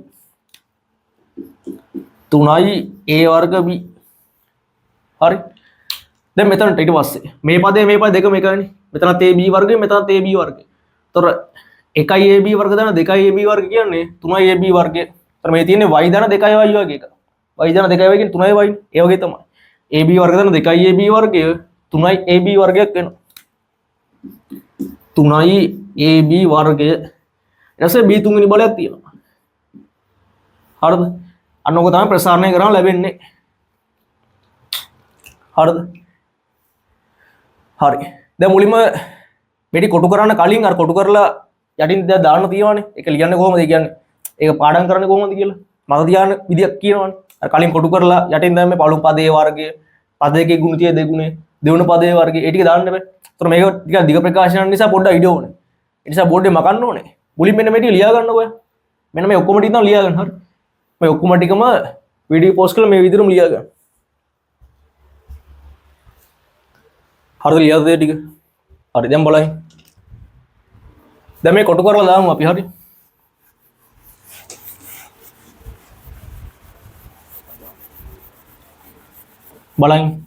3a වර්ග b. හරි. දැන් මෙතනට ඊට පස්සේ මේ පදේ මේ පද දෙකම එකයිනේ. මෙතනත් ab වර්ගය මෙතනත් ab වර්ගය. එතකොට 1ab වර්ග ධන 2ab වර්ග කියන්නේ 3ab වර්ගය. එතකොට මේ තියෙන්නේ y ධන 2y වගේ එක. y ධන 2y කියන්නේ 3y. ඒ වගේ තමයි. ab වර්ග ධන 2ab වර්ගය 3ab වර්ගයක් වෙනවා. 3ab වර්ගය. ඊට පස්සේ b තුන්වෙනි බලයක් තියෙනවා. හරිද? අන්න ඕක තමයි ප්‍රසාරණය කරාම ලැබෙන්නේ. හරිද? හරි. දැන් මුලින්ම මෙටි කොටු කරන්න කලින් අර කොටු කරලා යටින් දැන් දාන්න තියෙනවානේ. ඒක ලියන්නේ කොහොමද? ඒ කියන්නේ ඒක පාඩම් කරන්නේ කොහොමද කියලා. මම තියාන විදියක් කියනවානේ. අර කලින් කොටු කරලා යටින් දැන් මේ පළමු පදයේ වර්ගය, පද දෙකේ ගුණිතය දෙගුණේ, දෙවන පදයේ වර්ගය ඒ ටික දාන්න බෑ. ඒතර මේක ටිකක් දිග ප්‍රකාශන නිසා පොඩ්ඩක් ඉඩ ඕනේ. ඒ නිසා බෝඩ් එක මකන්න ඕනේ. මුලින් මෙන්න මේ ටික ලියා ගන්නකො ඔය. මෙන්න මේ ඔක්කොම ටික තමයි ලියා ගන්න. හරි. මේ ඔක්කොම ටිකම වීඩියෝ පෝස්ට් කරලා මේ විදිහටම ලියා ගන්න. හරිද ලියාද ඒ ටික? හරි දැන් බලන්න. දැන් මේ කොටු කරලා දාමු අපි. හරි. බලන්න.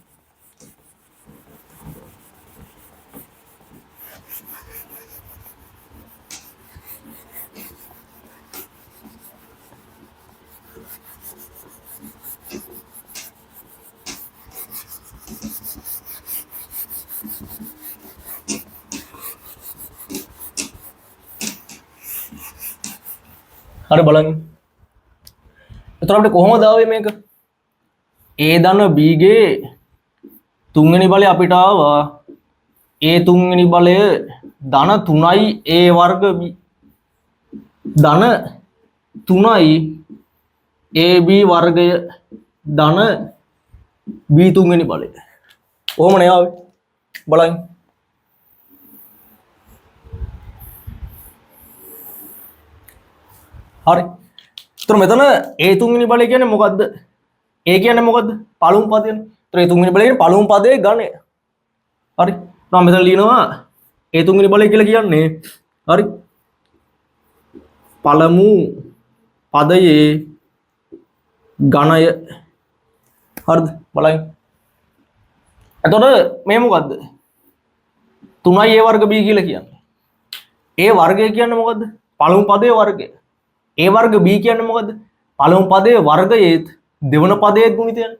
හරි බලන්න. එතකොට අපිට කොහොමද ආවේ මේක? a ධන b ගේ තුන්වෙනි බලය අපිට ආවා a තුන්වෙනි බලය ධන 3යි a වර්ග b ධන 3යි ab වර්ගය ධන b තුන්වෙනි බලය. කොහොමනේ ආවේ? බලන්න. හරි. එතකොට මෙතන a තුන්වෙනි බලය කියන්නේ මොකද්ද? a කියන්නේ මොකද්ද? පළමු පදයනේ. එතකොට a තුන්වෙනි බලය කියන්නේ පළමු පදයේ ගණය. හරි. මම මෙතන ලියනවා a තුන්වෙනි බලය කියලා කියන්නේ හරි. පළමු පදයේ ගණය. හරිද? බලන්න. එතකොට මේ මොකද්ද? 3යි a වර්ග b කියලා කියන්නේ. a වර්ගය කියන්නේ මොකද්ද? පළමු පදයේ වර්ගය. a වර්ග b කියන්නේ මොකද්ද? පළමු පදයේ වර්ගයේත් දෙවන පදයේ ගුණිතයනේ.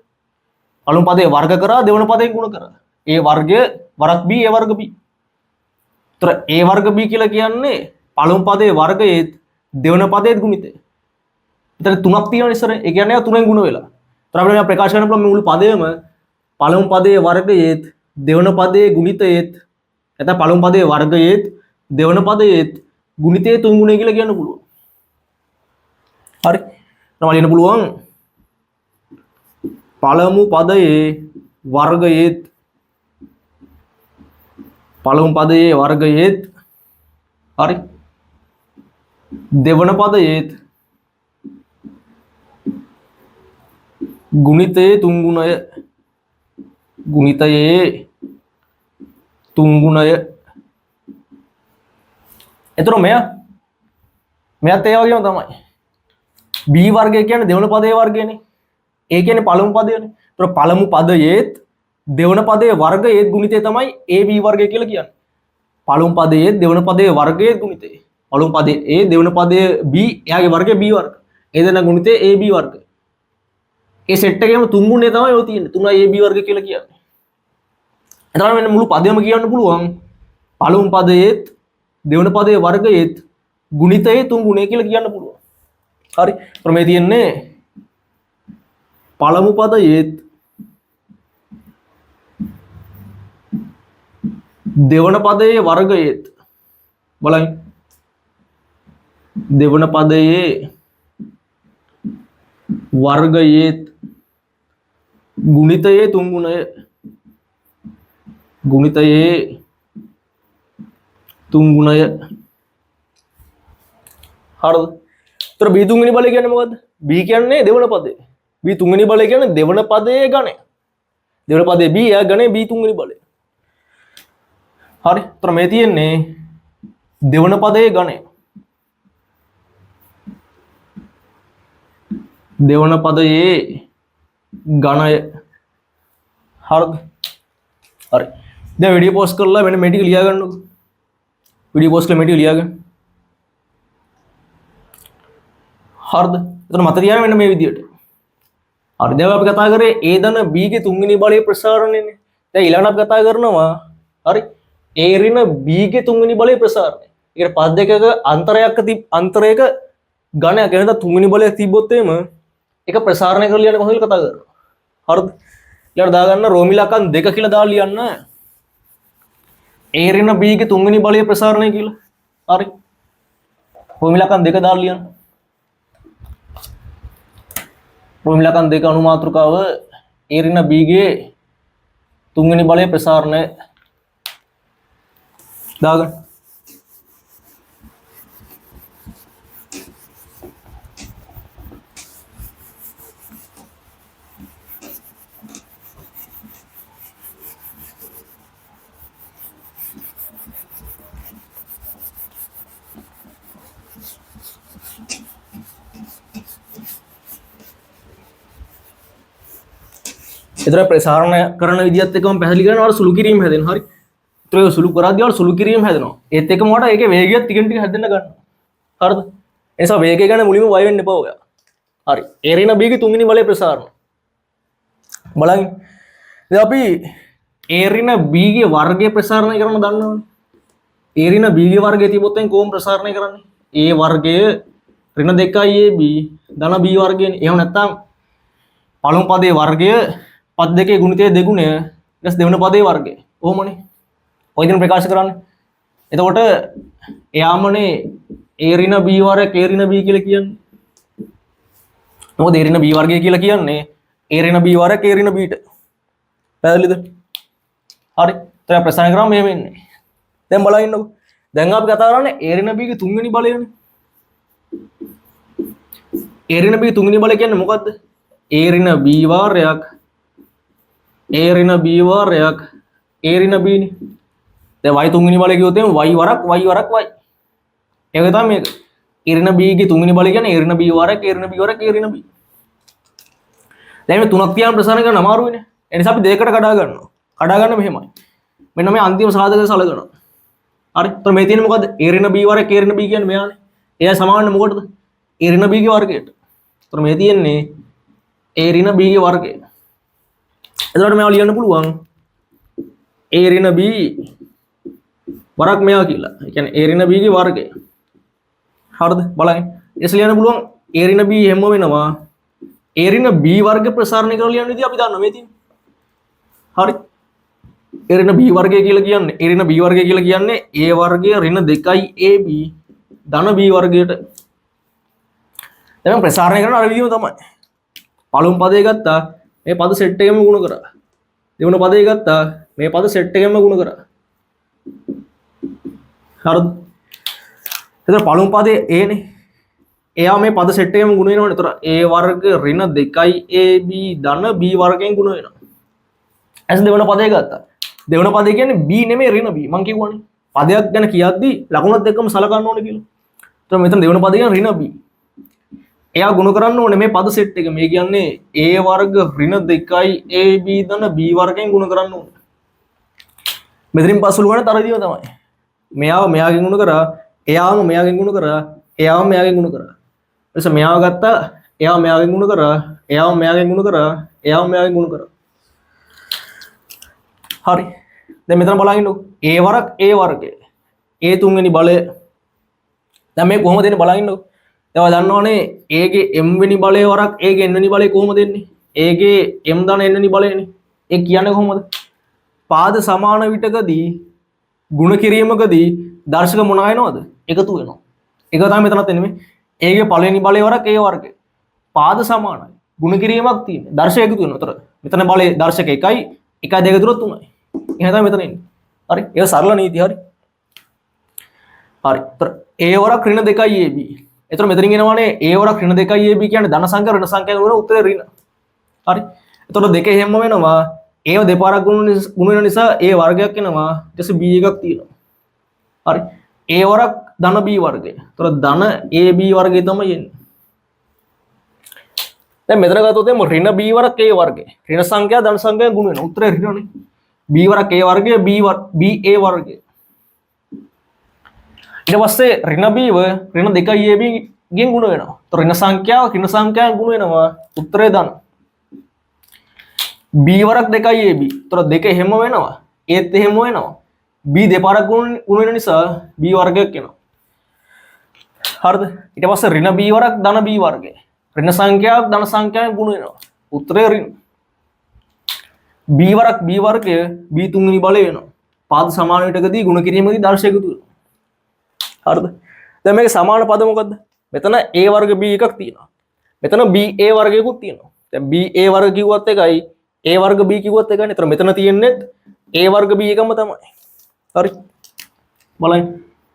පළමු පදයේ වර්ග කරා දෙවන පදයෙන් ගුණ කරා. a වර්ගය වරක් b a වර්ග b. ඒතර a වර්ග b කියලා කියන්නේ පළමු පදයේ වර්ගයේත් දෙවන පදයේ ගුණිතය. එතන තුනක් තියෙනවා ඉස්සර. ඒ කියන්නේ තුනෙන් ගුණ වෙලා. ඒතර අපිට මේ ප්‍රකාශ කරන්න පුළුවන් මුළු පදයම පළමු පදයේ වර්ගයේත් දෙවන පදයේ ගුණිතයේත් නැත්නම් පළමු පදයේ වර්ගයේත් දෙවන පදයේත් ගුණිතයේ තුන් ගුණය කියලා කියන්න පුළුවන්. හරි. තමයි ලියන්න පුළුවන් පළමු පදයේ වර්ගයේත් පළමු පදයේ වර්ගයේත් හරි දෙවන පදයේත් ගුණිතයේ තුන් ගුණය ගුණිතයේ තුන් ගුණය. එතකොට මෙයත් ඒ වගේම තමයි. b වර්ගය කියන්නේ දෙවන පදයේ වර්ගයනේ. a කියන්නේ පළමු පදයනේ. ඒතර පළමු පදයේත් දෙවන පදයේ වර්ගයේත් ගුණිතය තමයි ab වර්ගය කියලා කියන්නේ. පළමු පදයේත් දෙවන පදයේ වර්ගයේත් ගුණිතය. පළමු පදයේ a දෙවන පදයේ b එයාගේ වර්ගය b වර්ග. ඒ දෙන ගුණිතය ab වර්ග. ඒ සෙට් එකේම තුන් ගුණය තමයි ඔය තියෙන්නේ. 3යි ab වර්ග කියලා කියන්නේ. එතකොට මෙන්න මුළු පදයම කියන්න පුළුවන් පළමු පදයේත් දෙවන පදයේ වර්ගයේත් ගුණිතයේ තුන් ගුණය කියලා කියන්න පුළුවන්. හරි. ඒතර මේ තියෙන්නේ පළමු පදයේත් දෙවන පදයේ වර්ගයේත් බලන්න දෙවන පදයේ වර්ගයේ ගුණිතයේ තුන් ගුණය ගුණිතයේ තුන් ගුණය හරිද? ඒතර b තුන්වෙනි බලය කියන්නේ මොකද්ද? b කියන්නේ දෙවන පදේ. b තුන්වෙනි බලය කියන්නේ දෙවන පදයේ ගණය. දෙවන පදේ b එයා ගණේ b තුන්වෙනි බලය. හරි. ඒතර මේ තියෙන්නේ දෙවන පදයේ ගණය. දෙවන පදයේ ගණය. හරිද? හරි. දැන් වීඩියෝ පෝස්ට් කරලා මෙන්න මේ ටික ලියා ගන්නකො. වීඩියෝ පෝස්ට් කරලා මේ ටික ලියා ගන්න. හරිද? එතන මත තියාගන්න මෙන්න මේ විදියට. හරි. දැන් අපි කතා කරේ a ධන b ගේ තුන්වෙනි බලයේ ප්‍රසාරණයනේ. දැන් ඊළඟට අපි කතා කරනවා හරි a ඍණ b ගේ තුන්වෙනි බලයේ ප්‍රසාරණය. ඒ කියන්නේ පද දෙකක අන්තරයක ගණයක් එහෙනම් තුන්වෙනි බලයක් තිබ්බොත් එහෙම ඒක ප්‍රසාරණය කරලා ලියන්න කොහොමද කතා කරන්නේ. හරිද? ඊළඟට දාගන්න රෝමිලකන් දෙක කියලා දාලා ලියන්න. a ඍණ b ගේ තුන්වෙනි බලයේ ප්‍රසාරණය කියලා. හරි. රෝමිලකන් දෙක දාලා ලියන්න. රෝමිලකන් දෙක අනුමාත්‍රකාව a ඍණ b ගේ තුන්වෙනි බලයේ ප්‍රසාරණය දාගන්න. එතන ප්‍රසාරණය කරන විදිහත් එක්කම පැහැදිලි කරනවා වල සුළු කිරීම හැදෙනවා. හරි. ඒතර ඒ සුළු කරද්දී වල සුළු කිරීම හැදෙනවා. ඒත් එක්කම වට ඒකේ වේගයත් ටිකෙන් ටික හැදෙන්න ගන්නවා. හරිද? ඒ නිසා වේගය ගැන මුලින්ම වය වෙන්න එපා ඔයා. හරි. a ඍණ b ගේ තුන්වෙනි බලයේ ප්‍රසාරණ. බලන්න. දැන් අපි a ඍණ b ගේ වර්ගයේ ප්‍රසාරණය කරන දන්නවනේ. a ඍණ b ගේ වර්ගය තිබොත් එන් කොහොම ප්‍රසාරණය කරන්නේ? a වර්ගය ඍණ 2ab ධන b වර්ගයනේ. එහෙම නැත්නම් පළමු පදයේ වර්ගය පද දෙකේ ගුණිතය දෙගුණය ඊට දෙවන පදයේ වර්ගය. ඔහොමනේ. ඔය විදිහට ප්‍රකාශ කරන්නේ. එතකොට එයාමනේ a ඍණ b වර්ග a ඍණ b කියලා කියන්නේ. මොකද a ඍණ b වර්ගය කියලා කියන්නේ a ඍණ b වර්ග a ඍණ b ට. පැහැදිලිද? හරි. ඒතර ප්‍රශ්න කරාම මෙහෙම එන්නේ. දැන් බලන්න ඉන්නකො. දැන් අපි කතා කරන්නේ a ඍණ b ගේ තුන්වෙනි බලයනේ. a ඍණ b තුන්වෙනි බලය කියන්නේ මොකද්ද? a ඍණ b වර්ගයක් a ඍණ b වර්ගයක් a ඍණ b නේ. දැන් y තුන්වෙනි බලය කිව්වොත් එහම y වරක් y වරක් y. ඒක තමයි මේක. a ඍණ b ගේ තුන්වෙනි බලය කියන්නේ a ඍණ b වරක් a ඍණ b වරක් a ඍණ b. දැන් මේ තුනක් තියාම ප්‍රසාරණය කරන්න අමාරුයිනේ. ඒ නිසා අපි දෙකකට කඩා ගන්නවා. කඩා ගන්න මෙහෙමයි. මෙන්න මේ අන්තිම සාධකය සලකනවා. හරි. එතකොට මේ තියෙන්නේ මොකද්ද? a ඍණ b වරක් a ඍණ b කියන්නේ මෙයානේ. එයා සමානන්නේ මොකටද? a ඍණ b ගේ වර්ගයට. එතකොට මේ තියෙන්නේ a ඍණ b ගේ වර්ගය. එතකොට මේවා ලියන්න පුළුවන් a ඍණ b වරක් මෙයා කියලා. ඒ කියන්නේ a ඍණ b ගේ වර්ගය. හරිද? බලන්න. එස් ලියන්න පුළුවන් a ඍණ b හැම වෙනවා a ඍණ b වර්ග ප්‍රසාරණය කරලා ලියන්න විදිහ අපි දන්නවා මේ තියෙන්නේ. හරි. a ඍණ b වර්ගය කියලා කියන්නේ a ඍණ b වර්ගය කියලා කියන්නේ a වර්ගය ඍණ 2ab ධන b වර්ගයට. දැන් ප්‍රසාරණය කරන අර විදිහම තමයි. පළමු පදේ ගත්තා මේ පද සෙට් එකෙම ගුණ කරා. දෙවන පදේ ගත්තා මේ පද සෙට් එකෙම ගුණ කරා. හරිද? එතකොට පළමු පදේ a නේ. එයා මේ පද සෙට් එකෙම ගුණ වෙනවනේ. එතකොට a වර්ග ඍණ 2ab ධන b වර්ගයෙන් ගුණ වෙනවා. ඇස් දෙවන පදේ ගත්තා. දෙවන පදේ කියන්නේ b නෙමෙයි ඍණ b. මං කියවනේ. පදයක් ගැන කියද්දි ලකුණත් එක්කම සලකන්න ඕනේ කියලා. එතකොට මෙතන දෙවන පදේ කියන්නේ ඍණ b. එයා ගුණ කරන්න ඕනේ මේ පද සෙට් එක. මේ කියන්නේ a වර්ග ඍණ 2ab ධන b වර්ගයෙන් ගුණ කරන්න ඕනේ. මෙතනින් පස්සෙ ලුවන තරදිව තමයි. මෙයාව මෙයාගෙන් ගුණ කරා, එයාම මෙයාගෙන් ගුණ කරා, එයාම මෙයාගෙන් ගුණ කරා. ඊට පස්සේ මෙයාව ගත්තා, එයාව මෙයාගෙන් ගුණ කරා, එයාව මෙයාගෙන් ගුණ කරා, එයාව මෙයාගෙන් ගුණ කරා. හරි. දැන් මෙතන බලන්නකො. a වරක් a වර්ගය. a තුන්වෙනි බලය. දැන් මේ කොහොමද එන්නේ බලන්නකො. දැන් ඔයා දන්නවනේ a ගේ m වෙනි බලය වරක් a ගේ n වෙනි බලය කොහොමද එන්නේ? a ගේ m ධන n වෙනි බලයනේ. ඒ කියන්නේ කොහොමද? පාද සමාන විටකදී ගුණ කිරීමකදී දර්ශක මොනවා වෙනවද? එකතු වෙනවා. ඒක තමයි මෙතනත් එන්නේ මේ. A ගේ පළවෙනි බලය වරක් A වර්ගය. පාද සමානයි. ගුණ කිරීමක් තියෙනවා. දර්ශක එකතු වෙනවා. උතර මෙතන බලයේ දර්ශක 1යි 1 2 3 3යි. එහෙනම් තමයි මෙතන එන්නේ. හරි. ඒක සරල නීති හරි. හරි. උතර A වරක් ඍණ 2යි AB. එතකොට මෙතනින් එනවානේ A වරක් ඍණ 2යි AB කියන්නේ ධන සංඛ්‍යා ඍණ සංඛ්‍යා වල උත්තරේ ඍණ. හරි. එතකොට දෙකේ හැම වෙනවා A දෙපාරක් ගුණ වෙන නිසා A වර්ගයක් එනවා. ඊට පස්සේ B එකක් තියෙනවා. හරි. A වරක් ධන B වර්ගය. එතකොට ධන AB වර්ගය තමයි එන්නේ. දැන් මෙතන ගත්තොත් එම ඍණ B වරක් A වර්ගය. ඍණ සංඛ්‍යා ධන සංඛ්‍යා ගුණ වෙනවා. උත්තරේ ඍණනේ. B වරක් A වර්ගය B A වර්ගය. ඊට පස්සේ ඍණ B ව ඍණ 2 AB ගෙන් ගුණ වෙනවා. එතකොට ඍණ සංඛ්‍යාව ගුණ වෙනවා. උත්තරේ ධන. B වරක් 2 AB. එතකොට දෙක හැම වෙනවා. ඒත් එහෙම වෙනවා. B දෙපාරක් ගුණ වෙන නිසා B වර්ගයක් එනවා. හරිද? ඊට පස්සේ ඍණ B වරක් ධන B වර්ගය. ඍණ සංඛ්‍යාවක් ධන සංඛ්‍යාවෙන් ගුණ වෙනවා. උත්තරේ ඍණ. B වරක් B වර්ගය B තුන්වෙනි බලය වෙනවා. පාද සමාන විටකදී ගුණ කිරීමේදී දර්ශක එකතු වෙනවා. හරිද? දැන් මේක සමාන පද මොකද්ද? මෙතන A වර්ග B එකක් තියෙනවා. මෙතන B A වර්ගයකුත් තියෙනවා. දැන් B A වර්ග කිව්වත් එකයි A වර්ග B කිව්වත් එකයි. ඒතර මෙතන තියෙන්නේ A වර්ග B එකම තමයි. හරි. බලන්න.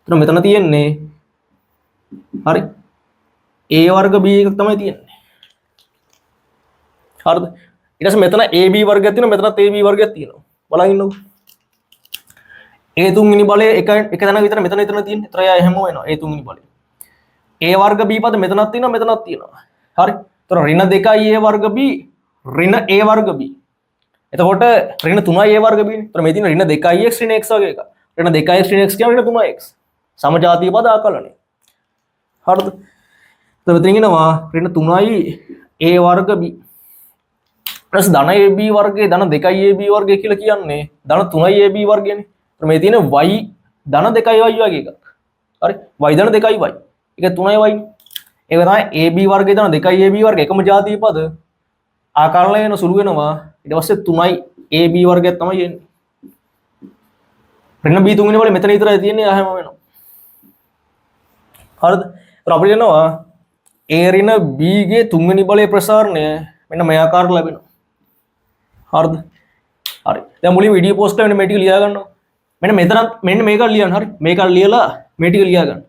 ඒතර මෙතන තියෙන්නේ හරි. A වර්ග B එකක් තමයි තියෙන්නේ. හරිද? ඊට පස්සේ මෙතන AB වර්ගයක් තියෙනවා. මෙතනත් AB වර්ගයක් තියෙනවා. බලන් ඉන්නකො. A තුන්වෙනි බලය එක තැනක විතර මෙතන තියෙන්නේ. ඒතර එයා එහෙම වෙනවා. A තුන්වෙනි බලය. A වර්ග B පද මෙතනත් තියෙනවා. මෙතනත් තියෙනවා. හරි. ඒතර ඍණ 2යි A වර්ග B ඍණ A වර්ග B. එතකොට ඍණ 3යි A වර්ග B නේ. ඒතර මේ තියෙන ඍණ 2x ඍණ x වගේ එකක්. ඍණ 2x ඍණ x කියන්නේ ඍණ 3x. සමජාතීය පද ආකලනය. හරිද? එතකොට මෙතන එනවා ඍණ 3යි A වර්ග B. ඊට ධන AB වර්ගයේ ධන 2යි AB වර්ගය කියලා කියන්නේ ධන 3යි AB වර්ගයනේ. එතකොට මේ තියෙන y ධන 2යි y වගේ එකක්. හරි? y ධන 2යි y. ඒක 3යි y නේ. ඒක තමයි AB වර්ගයේ ධන 2යි AB වර්ග එකම ජාතිය පද ආකලනය වෙන සුළු වෙනවා. ඊට පස්සේ 3යි AB වර්ගයක් තමයි එන්නේ. ඍණ B තුන්වෙනි බලේ මෙතන විතරයි තියෙන්නේ හැම වෙනවා. හරිද? ඒතර අපිට එනවා A ඍණ B ගේ තුන්වෙනි බලයේ ප්‍රසාරණය මෙන්න මේ ආකාරයට ලැබෙනවා. හරිද? හරි. දැන් මුලින් වීඩියෝ පෝස්ට් කරලා මේ ටික ලියා ගන්නවා. මෙන්න මේක ලියන්න. හරි. මේක ලියලා මේ ටික ලියා ගන්න.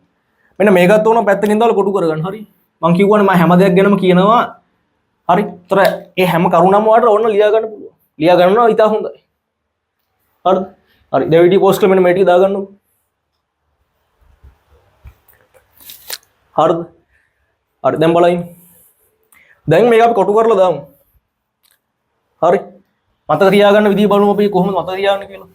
මෙන්න මේකත් උන පැත්තකින් දාලා කොටු කරගන්න. හරි. මම කිව්වනේ මම හැම දෙයක් ගැනම කියනවා. හරි. ඒතර ඒ හැම කරුණම වලට ඕන ලියා ගන්න පුළුවන්. ලියා ගන්නවා ඉතා හොඳයි. හරිද? හරි. දැන් වීඩියෝ පෝස්ට් කරලා මෙන්න මේ ටික දා ගන්නකො. හරිද? හරි. දැන් බලන්න. දැන් මේක අපි කොටු කරලා දාමු. හරි. මතක තියාගන්න විදිය බලමු අපි කොහොමද මතක තියාගන්නේ කියලා.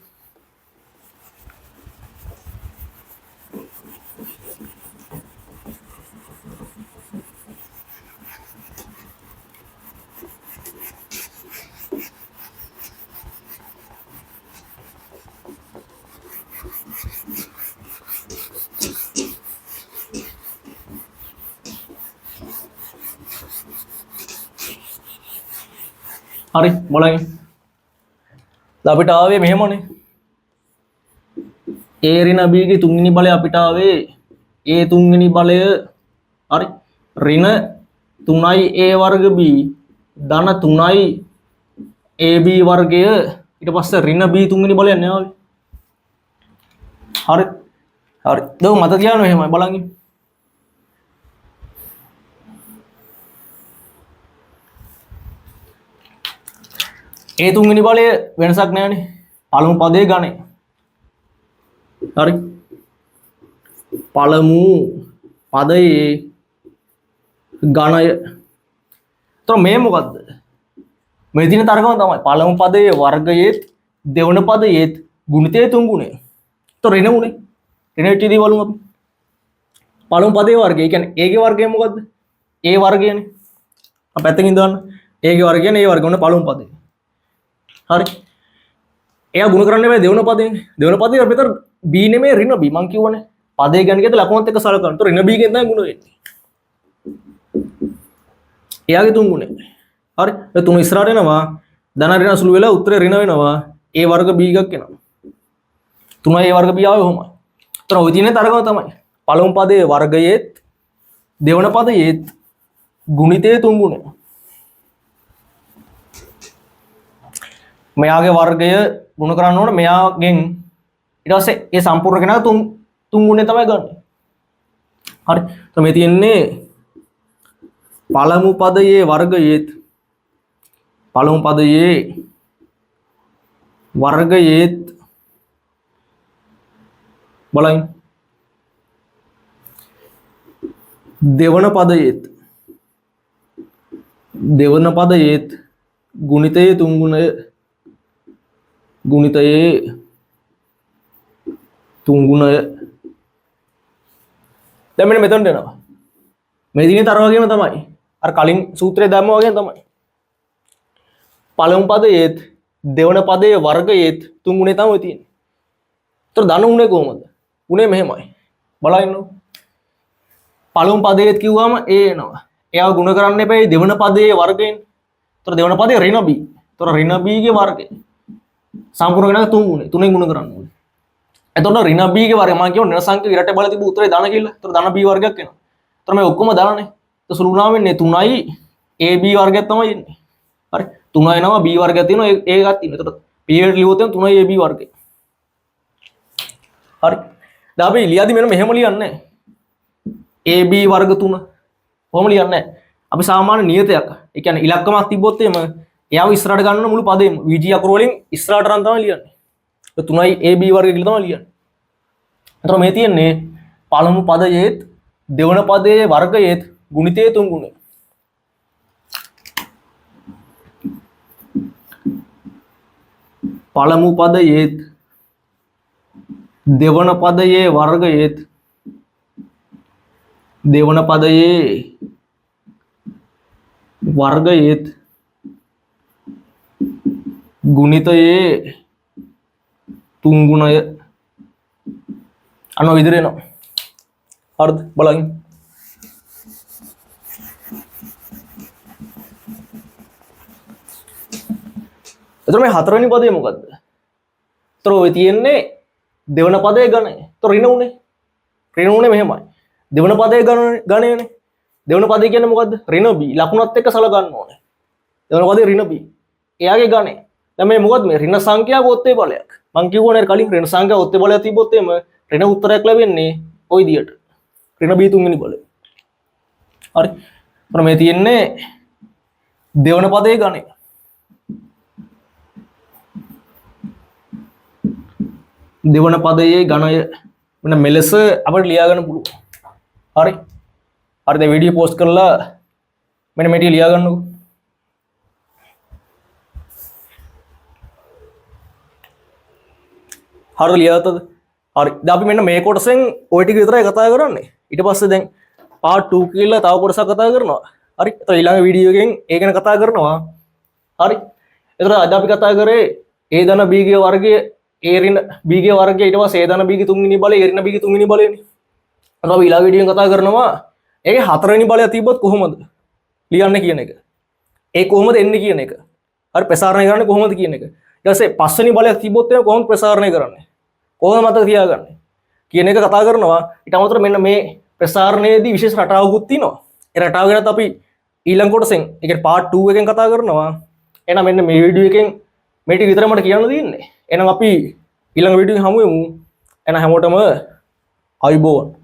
හරි බලන්න. දැන් අපිට ආවේ මෙහෙමනේ. A ඍණ B ගේ තුන්වෙනි බලය අපිට ආවේ A තුන්වෙනි බලය හරි ඍණ 3යි A වර්ග B ධන 3යි AB වර්ගය ඊට පස්සේ ඍණ B තුන්වෙනි බලය යන්නේ ආවේ. හරි. හරි. දැන් මතක තියාගන්න එහෙමයි බලන්න. ඒ තුන්වෙනි බලය වෙනසක් නැහැනේ. පළමු පදයේ ගණය. හරි. පළමු පදයේ ගණය. එතකොට මේ මොකද්ද? මේ දින තරගම තමයි. පළමු පදයේ වර්ගයේත් දෙවන පදයේත් ගුණිතයේ තුන් ගුණය. එතකොට ඍණ උනේ. ඍණ ටීදී බලමු අපි. පළමු පදයේ වර්ගය. ඒ කියන්නේ A ගේ වර්ගය මොකද්ද? A වර්ගයනේ. අපි පැත්තකින් දාන්න. A ගේ වර්ගය කියන්නේ A වර්ගය. ඔන්න පළමු පදේ. හරි. එයා ගුණ කරන්නේ මේ දෙවන පදයෙන්. දෙවන පදේ අපිට B නෙමෙයි ඍණ B. මං කියවනේ. පදේ ගැන කියද්දි ලකුණත් එක්ක සලකන්න. તો ඍණ B ගෙන් තමයි ගුණ වෙන්නේ. එයාගේ තුන් ගුණය. හරි. ඒ තුන ඉස්සරහට එනවා. ධන ඍණ සුළු වෙලා උත්තරේ ඍණ වෙනවා. A වර්ග B එකක් එනවා. 3යි A වර්ග B ආවේ කොහොමද? તો ඔය තියෙන තරගම තමයි. පළමු පදයේ වර්ගයේත් දෙවන පදයේත් ගුණිතයේ තුන් ගුණය. මෙයාගේ වර්ගය ගුණ කරන්න ඕන මෙයාගෙන් ඊට පස්සේ ඒ සම්පූර්ණ කෙනා තුන් ගුණය තමයි ගන්න. හරි. તો මේ තියෙන්නේ පළමු පදයේ වර්ගයේත් බලන්න දෙවන පදයේත් ගුණිතයේ තුන් ගුණය දැන් මෙන්න මෙතනට එනවා. මේ දිනේ තර වගේම තමයි. අර කලින් සූත්‍රය දැම්මා වගේම තමයි. පළමු පදයේත් දෙවන පදයේ වර්ගයේත් තුන් ගුණය තමයි තියෙන්නේ. ඒතර ධන ගුණය කොහොමද? ගුණය මෙහෙමයි. බලන්න. පළමු පදයේත් කිව්වම A එනවා. එයාව ගුණ කරන්න එපා දෙවන පදයේ වර්ගයෙන්. ඒතර දෙවන පදයේ ඍණ B. ඒතර ඍණ B ගේ වර්ගය. සම්පූර්ණ වෙනවා තුන් ගුණය. තුනෙන් ගුණ කරන්න ඕනේ. එතකොට ඍණ B ගේ වර්ගය මම කියව ඍණ සංඛ්‍යා ඉරට බල තිබු උත්තරේ ධන කියලා. ඒතර ධන B වර්ගයක් එනවා. ඒතර මේ ඔක්කොම ධනනේ. ඒතර සුළු වුණාම වෙන්නේ 3යි AB වර්ගයක් තමයි එන්නේ. හරි. 3 එනවා B වර්ගයක් තියෙනවා ඒකක් තියෙනවා. ඒතර P එකට ලියුවොත් 3යි AB වර්ගය. හරි. දැන් අපි ලියද්දි මෙන්න මෙහෙම ලියන්නේ. AB වර්ග 3. කොහොම ලියන්නේ? අපි සාමාන්‍ය නියතයක්. ඒ කියන්නේ ඉලක්කමක් තිබ්බොත් එහෙම එයාව ඉස්සරහට ගන්න මුළු පදේම VG අකුර වලින් ඉස්සරහට අරන් තමයි ලියන්නේ. ඒ 3යි AB වර්ගය කියලා තමයි ලියන්නේ. එතකොට මේ තියෙන්නේ පළමු පදයේත් දෙවන පදයේ වර්ගයේත් ගුණිතයේ තුන් ගුණය. පළමු පදයේත් දෙවන පදයේ වර්ගයේත් ගුණිතයේ තුන් ගුණය අනෝ ඉදිරිය එනවා. හරිද? බලන්න. එතකොට මේ හතරවෙනි පදේ මොකද්ද? එතකොට ඔය තියෙන්නේ දෙවන පදයේ ගණය. එතකොට ඍණ උනේ මෙහෙමයි. දෙවන පදයේ ගණයනේ. දෙවන පදේ කියන්නේ මොකද්ද? ඍණ B. ලකුණත් එක්ක සලකන්න ඕනේ. දෙවන පදේ ඍණ B. එයාගේ ගණය. දැන් මේ මොකද්ද මේ ඍණ සංඛ්‍යාවක ඔත්තේ බලයක්. මම කිව්වනේ කලින් ඍණ සංඛ්‍යාවක ඔත්තේ බලයක් තිබ්බොත් එම ඍණ උත්තරයක් ලැබෙන්නේ ওই විදියට. ඍණ B තුන්වෙනි බලය. හරි. අපර මේ තියෙන්නේ දෙවන පදයේ ගණය. දෙවන පදයේ ගණය මෙන්න මෙලෙස අපිට ලියා ගන්න පුළුවන්. හරි. හරි දැන් වීඩියෝ පෝස්ට් කරලා මෙන්න මේ ටික ලියා ගන්නකො. හරිද ලියාගත්තද? හරි. දැන් අපි මෙන්න මේ කොටසෙන් ওই ටික විතරයි කතා කරන්නේ. ඊට පස්සේ දැන් part 2 කියලා තව කොටසක් කතා කරනවා. හරි. එතකොට ඊළඟ වීඩියෝ එකෙන් ඒ ගැන කතා කරනවා. හරි. එතකොට අද අපි කතා කරේ A ධන B ගේ වර්ගය A ඍණ B ගේ වර්ගය ඊට පස්සේ A ධන B ගේ තුන්වෙනි බලය A ඍණ B ගේ තුන්වෙනි බලයනේ. අද අපි ඊළඟ වීඩියෝෙන් කතා කරනවා ඒකේ හතරවෙනි බලය තිබ්බොත් කොහොමද ලියන්නේ කියන එක. ඒ කොහොමද එන්නේ කියන එක. හරි ප්‍රසාරණය කරන්නේ කොහොමද කියන එක. ඊට පස්සේ පස්වෙනි බලයක් තිබ්බොත් එහෙනම් කොහොමද ප්‍රසාරණය කරන්නේ? කොහොමද මතක තියාගන්නේ? කියන එක කතා කරනවා. ඊට අමතරව මෙන්න මේ ප්‍රසාරණයේදී විශේෂ රටාවකුත් තියෙනවා. ඒ රටාව ගැනත් අපි ඊළඟ කොටසෙන් ඒ කියන්නේ part 2 එකෙන් කතා කරනවා. එහෙනම් මෙන්න මේ වීඩියෝ එකෙන් මේ ටික විතරයි මට කියන්න තියෙන්නේ. එහෙනම් අපි ඊළඟ වීඩියෝ එකෙන් හමු වෙමු. එහෙනම් හැමෝටම අයුබෝවන්.